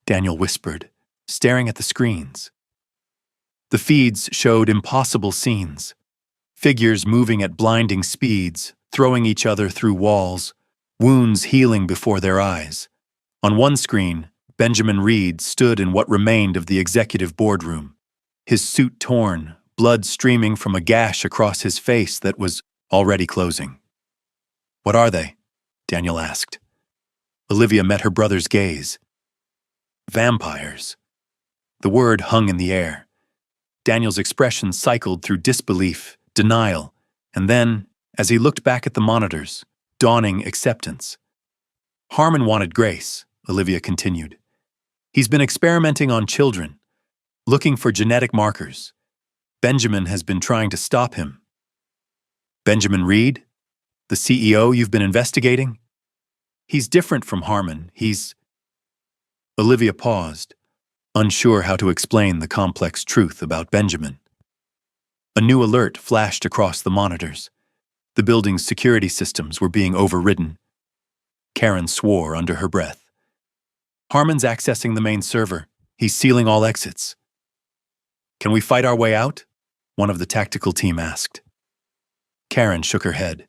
Daniel whispered, staring at the screens. The feeds showed impossible scenes. Figures moving at blinding speeds, throwing each other through walls, wounds healing before their eyes. On one screen, Benjamin Reed stood in what remained of the executive boardroom, his suit torn, blood streaming from a gash across his face that was already closing. "What are they?" Daniel asked. Olivia met her brother's gaze. "Vampires." The word hung in the air. Daniel's expression cycled through disbelief, denial, and then, as he looked back at the monitors, dawning acceptance. "Harmon wanted Grace," Olivia continued. "He's been experimenting on children, looking for genetic markers. Benjamin has been trying to stop him." "Benjamin Reed? The CEO you've been investigating?" "He's different from Harmon. He's—" Olivia paused, unsure how to explain the complex truth about Benjamin. A new alert flashed across the monitors. The building's security systems were being overridden. Karen swore under her breath. "Harmon's accessing the main server. He's sealing all exits." "Can we fight our way out?" one of the tactical team asked. Karen shook her head.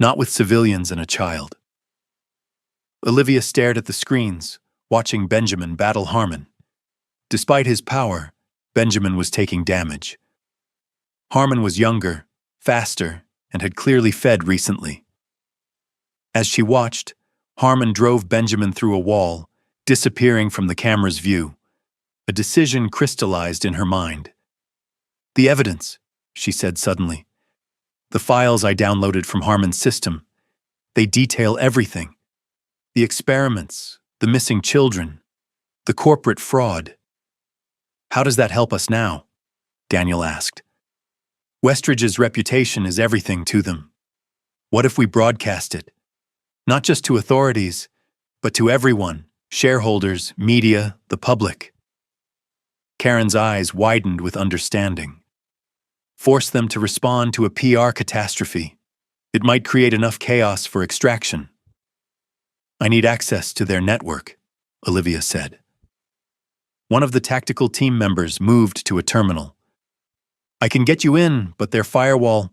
"Not with civilians and a child." Olivia stared at the screens, watching Benjamin battle Harmon. Despite his power, Benjamin was taking damage. Harmon was younger, faster, and had clearly fed recently. As she watched, Harmon drove Benjamin through a wall, disappearing from the camera's view. A decision crystallized in her mind. "The evidence," she said suddenly. "The files I downloaded from Harmon's system. They detail everything. The experiments, the missing children, the corporate fraud." "How does that help us now?" Daniel asked. "Westridge's reputation is everything to them. What if we broadcast it? Not just to authorities, but to everyone, shareholders, media, the public." Karen's eyes widened with understanding. "Force them to respond to a PR catastrophe. It might create enough chaos for extraction." "I need access to their network," Olivia said. One of the tactical team members moved to a terminal. "I can get you in, but their firewall—"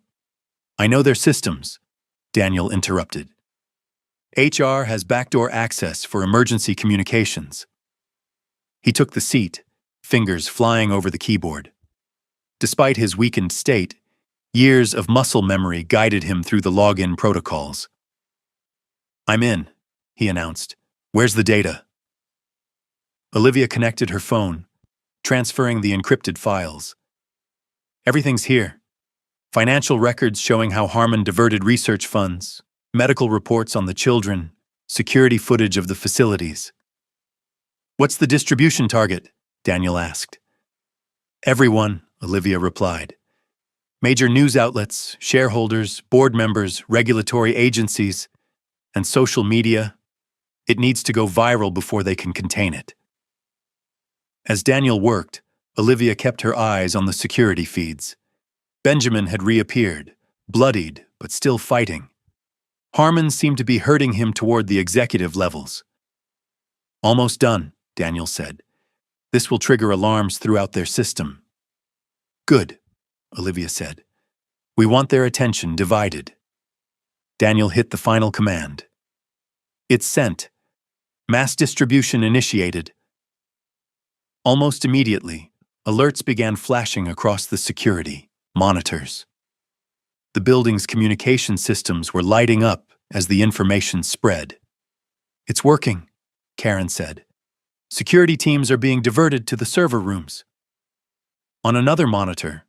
"I know their systems," Daniel interrupted. "HR has backdoor access for emergency communications." He took the seat, fingers flying over the keyboard. Despite his weakened state, years of muscle memory guided him through the login protocols. "I'm in," he announced. "Where's the data?" Olivia connected her phone, transferring the encrypted files. "Everything's here. Financial records showing how Harmon diverted research funds, medical reports on the children, security footage of the facilities." "What's the distribution target?" Daniel asked. "Everyone," Olivia replied. "Major news outlets, shareholders, board members, regulatory agencies, and social media. It needs to go viral before they can contain it." As Daniel worked, Olivia kept her eyes on the security feeds. Benjamin had reappeared, bloodied but still fighting. Harmon seemed to be herding him toward the executive levels. "Almost done," Daniel said. "This will trigger alarms throughout their system." "Good," Olivia said. "We want their attention divided." Daniel hit the final command. "It's sent. Mass distribution initiated. Almost immediately, alerts began flashing across the security monitors. The building's communication systems were lighting up as the information spread. "It's working," Karen said. "Security teams are being diverted to the server rooms." On another monitor,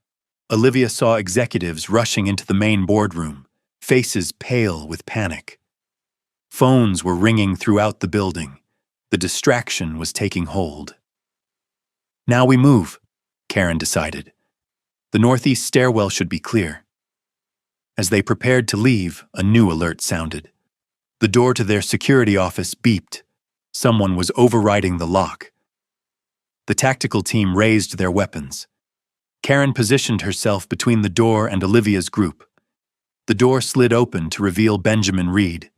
Olivia saw executives rushing into the main boardroom, faces pale with panic. Phones were ringing throughout the building. The distraction was taking hold. "Now we move," Karen decided. "The northeast stairwell should be clear." As they prepared to leave, a new alert sounded. The door to their security office beeped. Someone was overriding the lock. The tactical team raised their weapons. Karen positioned herself between the door and Olivia's group. The door slid open to reveal Benjamin Reed.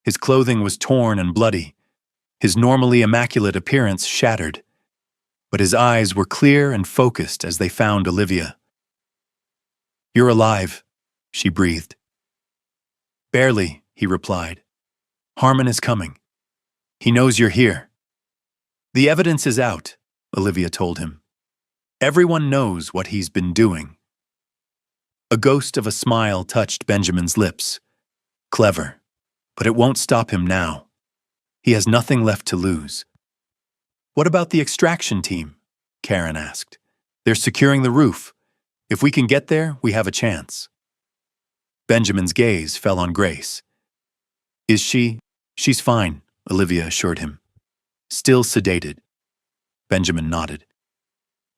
His clothing was torn and bloody, his normally immaculate appearance shattered. But his eyes were clear and focused as they found Olivia. "You're alive," she breathed. "Barely," he replied. "Harmon is coming. He knows you're here." "The evidence is out," Olivia told him. "Everyone knows what he's been doing." A ghost of a smile touched Benjamin's lips. "Clever, but it won't stop him now. He has nothing left to lose." "What about the extraction team?" Karen asked. "They're securing the roof. If we can get there, we have a chance." Benjamin's gaze fell on Grace. "Is she?" "She's fine," Olivia assured him. "Still sedated." Benjamin nodded.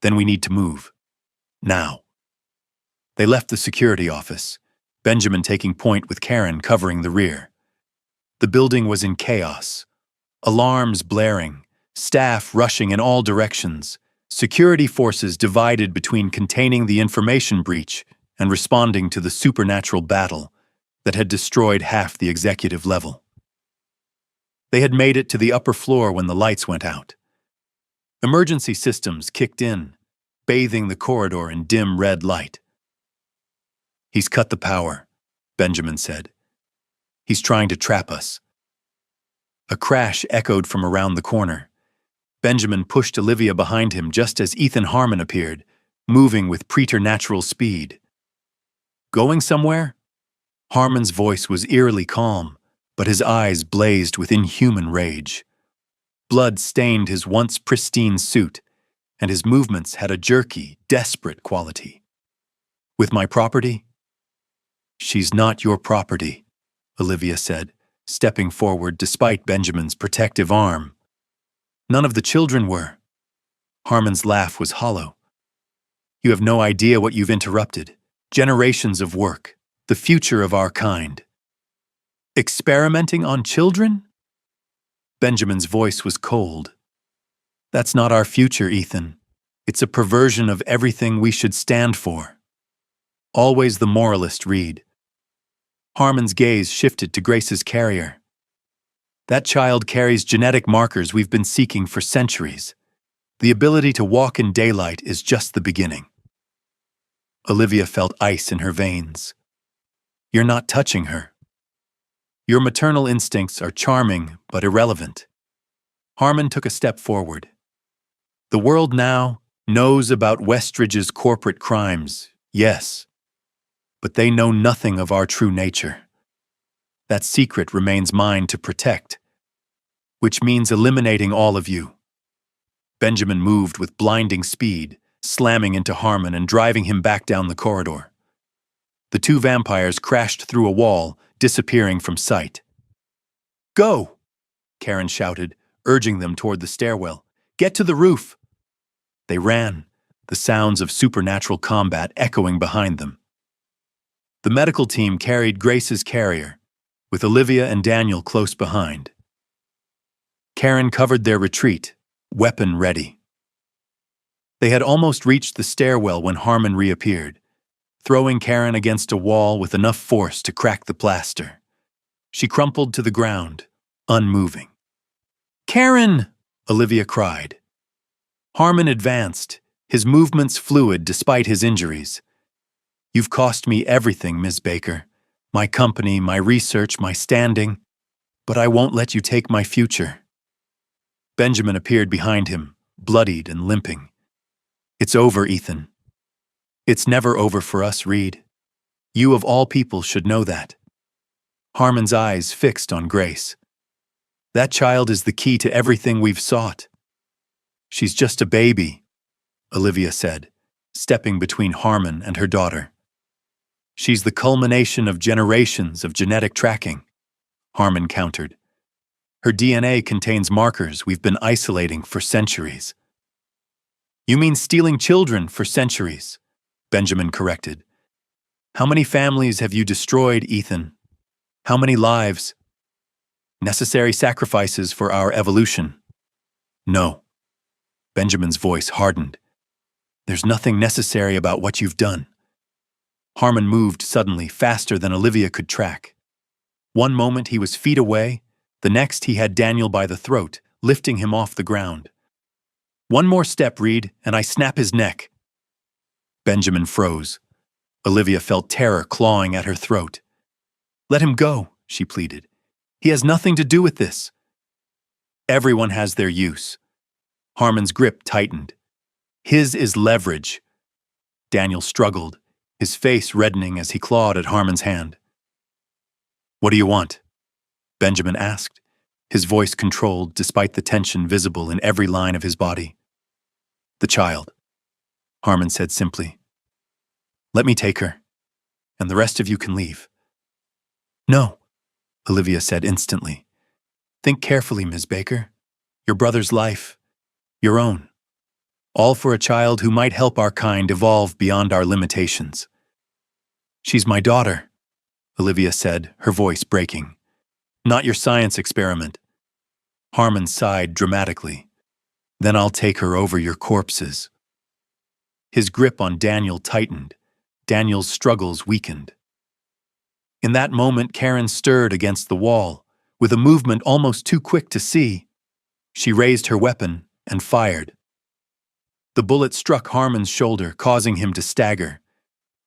"Then we need to move. Now." They left the security office, Benjamin taking point with Karen covering the rear. The building was in chaos. Alarms blaring, staff rushing in all directions, security forces divided between containing the information breach and responding to the supernatural battle that had destroyed half the executive level. They had made it to the upper floor when the lights went out. Emergency systems kicked in, bathing the corridor in dim red light. "He's cut the power," Benjamin said. "He's trying to trap us." A crash echoed from around the corner. Benjamin pushed Olivia behind him just as Ethan Harmon appeared, moving with preternatural speed. "Going somewhere?" Harmon's voice was eerily calm, but his eyes blazed with inhuman rage. Blood stained his once pristine suit, and his movements had a jerky, desperate quality. "With my property?" "She's not your property," Olivia said, stepping forward despite Benjamin's protective arm. "None of the children were." Harmon's laugh was hollow. "You have no idea what you've interrupted. Generations of work, the future of our kind." "Experimenting on children?" Benjamin's voice was cold. "That's not our future, Ethan. It's a perversion of everything we should stand for." Always the moralist Reed. Harmon's gaze shifted to Grace's carrier. "That child carries genetic markers we've been seeking for centuries. The ability to walk in daylight is just the beginning." Olivia felt ice in her veins. "You're not touching her. Your maternal instincts are charming but irrelevant." Harmon took a step forward. "The world now knows about Westridge's corporate crimes, yes, but they know nothing of our true nature. That secret remains mine to protect, which means eliminating all of you." Benjamin moved with blinding speed, slamming into Harmon and driving him back down the corridor. The two vampires crashed through a wall, disappearing from sight. "Go!" Karen shouted, urging them toward the stairwell. "Get to the roof!" They ran, the sounds of supernatural combat echoing behind them. The medical team carried Grace's carrier, with Olivia and Daniel close behind. Karen covered their retreat, weapon ready. They had almost reached the stairwell when Harmon reappeared, throwing Karen against a wall with enough force to crack the plaster. She crumpled to the ground, unmoving. "Karen!" Olivia cried. Harmon advanced, his movements fluid despite his injuries. "You've cost me everything, Ms. Baker. My company, my research, my standing. But I won't let you take my future." Benjamin appeared behind him, bloodied and limping. "It's over, Ethan." "It's never over for us, Reed. You of all people should know that." Harmon's eyes fixed on Grace. "That child is the key to everything we've sought." "She's just a baby," Olivia said, stepping between Harmon and her daughter. "She's the culmination of generations of genetic tracking," Harmon countered. "Her DNA contains markers we've been isolating for centuries." "You mean stealing children for centuries," Benjamin corrected. "How many families have you destroyed, Ethan? How many lives? Necessary sacrifices for our evolution." "No." Benjamin's voice hardened. "There's nothing necessary about what you've done." Harmon moved suddenly, faster than Olivia could track. One moment he was feet away, the next he had Daniel by the throat, lifting him off the ground. "One more step, Reed, and I snap his neck." Benjamin froze. Olivia felt terror clawing at her throat. "Let him go," she pleaded. "He has nothing to do with this." "Everyone has their use." Harmon's grip tightened. "His is leverage." Daniel struggled, his face reddening as he clawed at Harmon's hand. "What do you want?" Benjamin asked, his voice controlled despite the tension visible in every line of his body. "The child," Harmon said simply. "Let me take her, and the rest of you can leave." "No," Olivia said instantly. "Think carefully, Ms. Baker. Your brother's life, your own. All for a child who might help our kind evolve beyond our limitations." "She's my daughter," Olivia said, her voice breaking. "Not your science experiment." Harmon sighed dramatically. "Then I'll take her over your corpses." His grip on Daniel tightened. Daniel's struggles weakened. In that moment, Karen stirred against the wall, with a movement almost too quick to see. She raised her weapon and fired. The bullet struck Harmon's shoulder, causing him to stagger.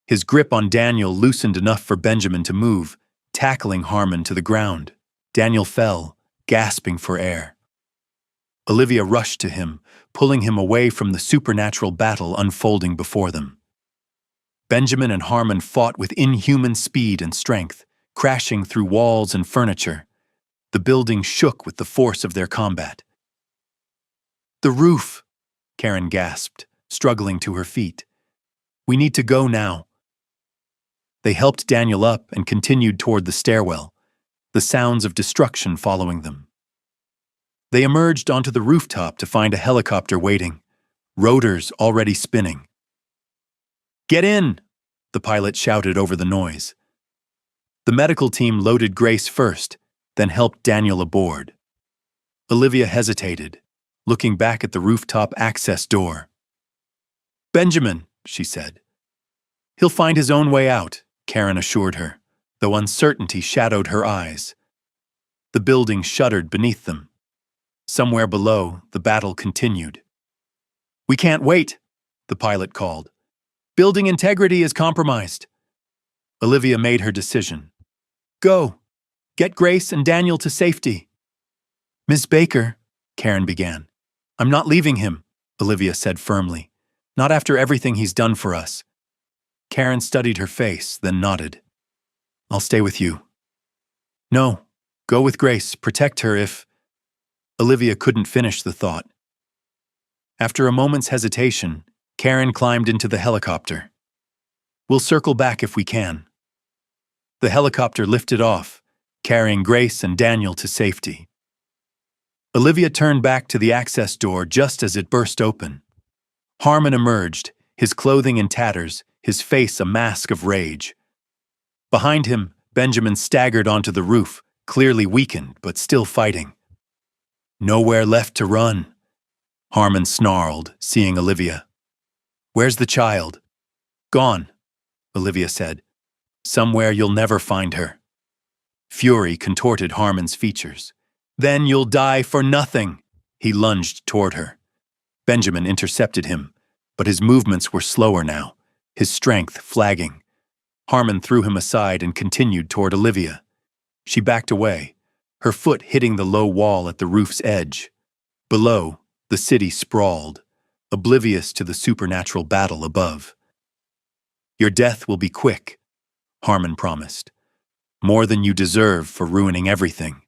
His grip on Daniel loosened enough for Benjamin to move, tackling Harmon to the ground. Daniel fell, gasping for air. Olivia rushed to him, pulling him away from the supernatural battle unfolding before them. Benjamin and Harmon fought with inhuman speed and strength, crashing through walls and furniture. The building shook with the force of their combat. "The roof," Karen gasped, struggling to her feet. "We need to go now." They helped Daniel up and continued toward the stairwell, the sounds of destruction following them. They emerged onto the rooftop to find a helicopter waiting, rotors already spinning. "Get in!" the pilot shouted over the noise. The medical team loaded Grace first, then helped Daniel aboard. Olivia hesitated, looking back at the rooftop access door. "Benjamin," she said. "He'll find his own way out," Karen assured her, though uncertainty shadowed her eyes. The building shuddered beneath them. Somewhere below, the battle continued. "We can't wait," the pilot called. "Building integrity is compromised." Olivia made her decision. "Go. Get Grace and Daniel to safety." "Miss Baker," Karen began. "I'm not leaving him," Olivia said firmly. "Not after everything he's done for us." Karen studied her face, then nodded. "I'll stay with you." "No. Go with Grace. Protect her if—" Olivia couldn't finish the thought. After a moment's hesitation, Karen climbed into the helicopter. "We'll circle back if we can." The helicopter lifted off, carrying Grace and Daniel to safety. Olivia turned back to the access door just as it burst open. Harmon emerged, his clothing in tatters, his face a mask of rage. Behind him, Benjamin staggered onto the roof, clearly weakened but still fighting. "Nowhere left to run," Harmon snarled, seeing Olivia. "Where's the child?" "Gone," Olivia said. "Somewhere you'll never find her." Fury contorted Harmon's features. "Then you'll die for nothing." He lunged toward her. Benjamin intercepted him, but his movements were slower now, his strength flagging. Harmon threw him aside and continued toward Olivia. She backed away, her foot hitting the low wall at the roof's edge. Below, the city sprawled, oblivious to the supernatural battle above. "Your death will be quick," Harmon promised. "More than you deserve for ruining everything."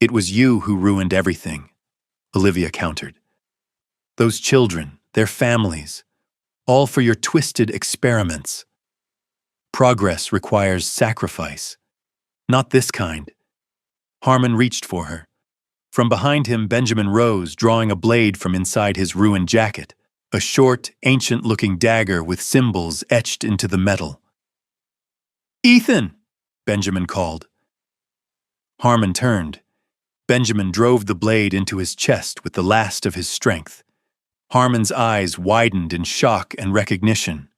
"It was you who ruined everything," Olivia countered. "Those children, their families, all for your twisted experiments. Progress requires sacrifice. Not this kind." Harmon reached for her. From behind him, Benjamin rose, drawing a blade from inside his ruined jacket, a short, ancient-looking dagger with symbols etched into the metal. "Ethan!" Benjamin called. Harmon turned. Benjamin drove the blade into his chest with the last of his strength. Harmon's eyes widened in shock and recognition.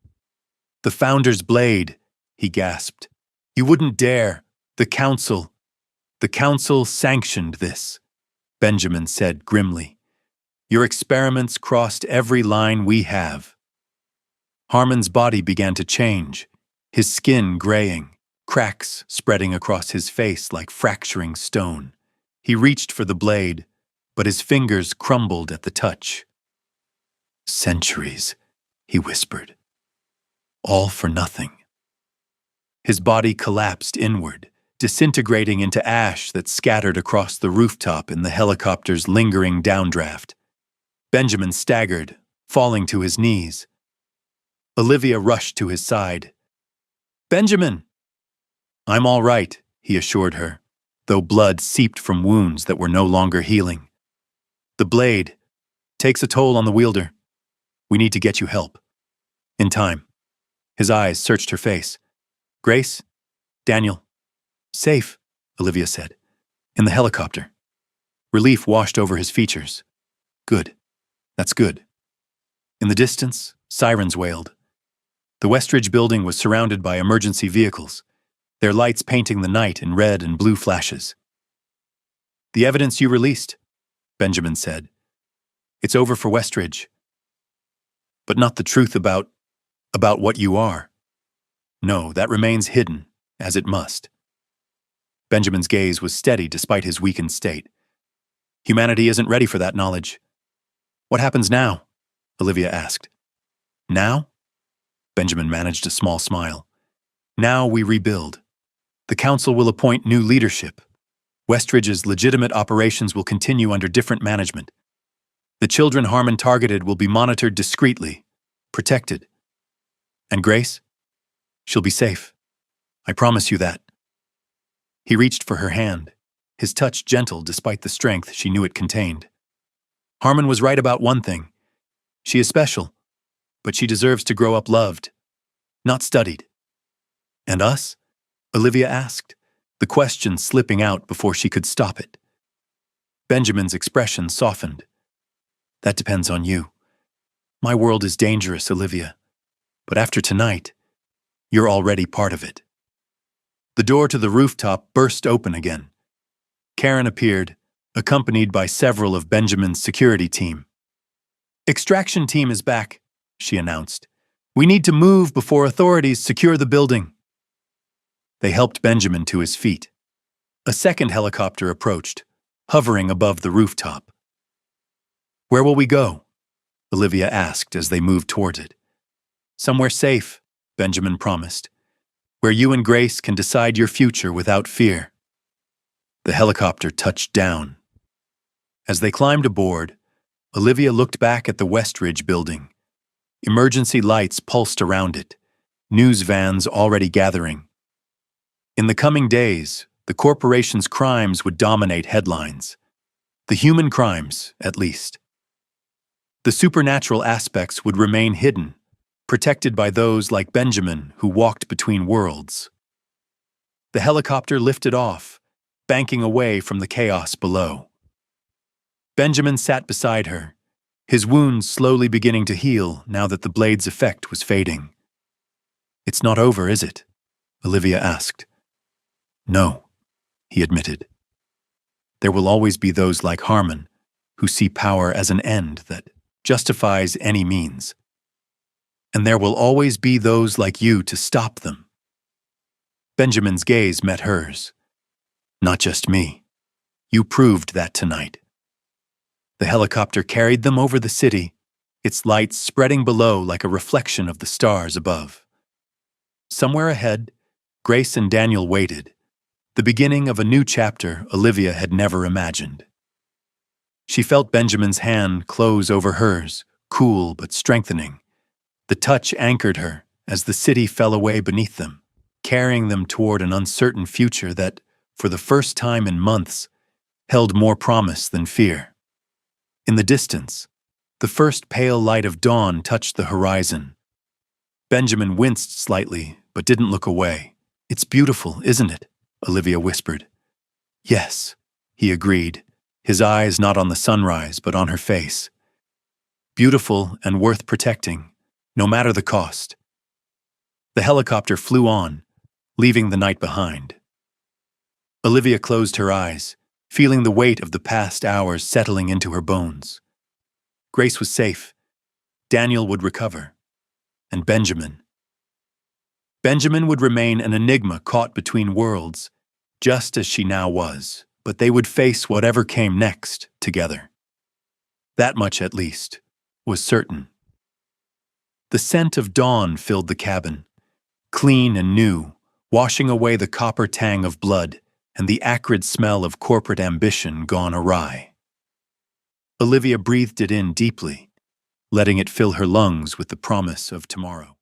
"The Founder's blade," he gasped. "You wouldn't dare. The Council sanctioned this," Benjamin said grimly. "Your experiments crossed every line we have." Harmon's body began to change, his skin graying, cracks spreading across his face like fracturing stone. He reached for the blade, but his fingers crumbled at the touch. "Centuries," he whispered. "All for nothing." His body collapsed inward, disintegrating into ash that scattered across the rooftop in the helicopter's lingering downdraft. Benjamin staggered, falling to his knees. Olivia rushed to his side. "Benjamin!" "I'm all right," he assured her, though blood seeped from wounds that were no longer healing. "The blade takes a toll on the wielder. We need to get you help. In time." His eyes searched her face. "Grace? Daniel?" "Safe," Olivia said. "In the helicopter." Relief washed over his features. "Good. That's good." In the distance, sirens wailed. The Westridge building was surrounded by emergency vehicles, their lights painting the night in red and blue flashes. "The evidence you released," Benjamin said. "It's over for Westridge. But not the truth about what you are. No, that remains hidden, as it must." Benjamin's gaze was steady despite his weakened state. "Humanity isn't ready for that knowledge." "What happens now?" Olivia asked. "Now?" Benjamin managed a small smile. "Now we rebuild. The Council will appoint new leadership. Westridge's legitimate operations will continue under different management. The children Harmon targeted will be monitored discreetly, protected. And Grace? She'll be safe. I promise you that." He reached for her hand, his touch gentle despite the strength she knew it contained. "Harmon was right about one thing. She is special, but she deserves to grow up loved, not studied." "And us?" Olivia asked, the question slipping out before she could stop it. Benjamin's expression softened. "That depends on you. My world is dangerous, Olivia, but after tonight, you're already part of it." The door to the rooftop burst open again. Karen appeared, accompanied by several of Benjamin's security team. "Extraction team is back," she announced. "We need to move before authorities secure the building." They helped Benjamin to his feet. A second helicopter approached, hovering above the rooftop. "Where will we go?" Olivia asked as they moved towards it. "Somewhere safe," Benjamin promised. "Where you and Grace can decide your future without fear." The helicopter touched down. As they climbed aboard, Olivia looked back at the Westridge building. Emergency lights pulsed around it, news vans already gathering. In the coming days, the corporation's crimes would dominate headlines. The human crimes, at least. The supernatural aspects would remain hidden, protected by those like Benjamin who walked between worlds. The helicopter lifted off, banking away from the chaos below. Benjamin sat beside her, his wounds slowly beginning to heal now that the blade's effect was fading. "It's not over, is it?" Olivia asked. "No," he admitted. "There will always be those like Harmon who see power as an end that justifies any means. And there will always be those like you to stop them." Benjamin's gaze met hers. "Not just me. You proved that tonight." The helicopter carried them over the city, its lights spreading below like a reflection of the stars above. Somewhere ahead, Grace and Daniel waited, the beginning of a new chapter Olivia had never imagined. She felt Benjamin's hand close over hers, cool but strengthening. The touch anchored her as the city fell away beneath them, carrying them toward an uncertain future that, for the first time in months, held more promise than fear. In the distance, the first pale light of dawn touched the horizon. Benjamin winced slightly, but didn't look away. "It's beautiful, isn't it?" Olivia whispered. "Yes," he agreed, his eyes not on the sunrise but on her face. "Beautiful and worth protecting, no matter the cost." The helicopter flew on, leaving the night behind. Olivia closed her eyes, feeling the weight of the past hours settling into her bones. Grace was safe. Daniel would recover. And Benjamin. Benjamin would remain an enigma caught between worlds, just as she now was, but they would face whatever came next together. That much, at least, was certain. The scent of dawn filled the cabin, clean and new, washing away the copper tang of blood and the acrid smell of corporate ambition gone awry. Olivia breathed it in deeply, letting it fill her lungs with the promise of tomorrow.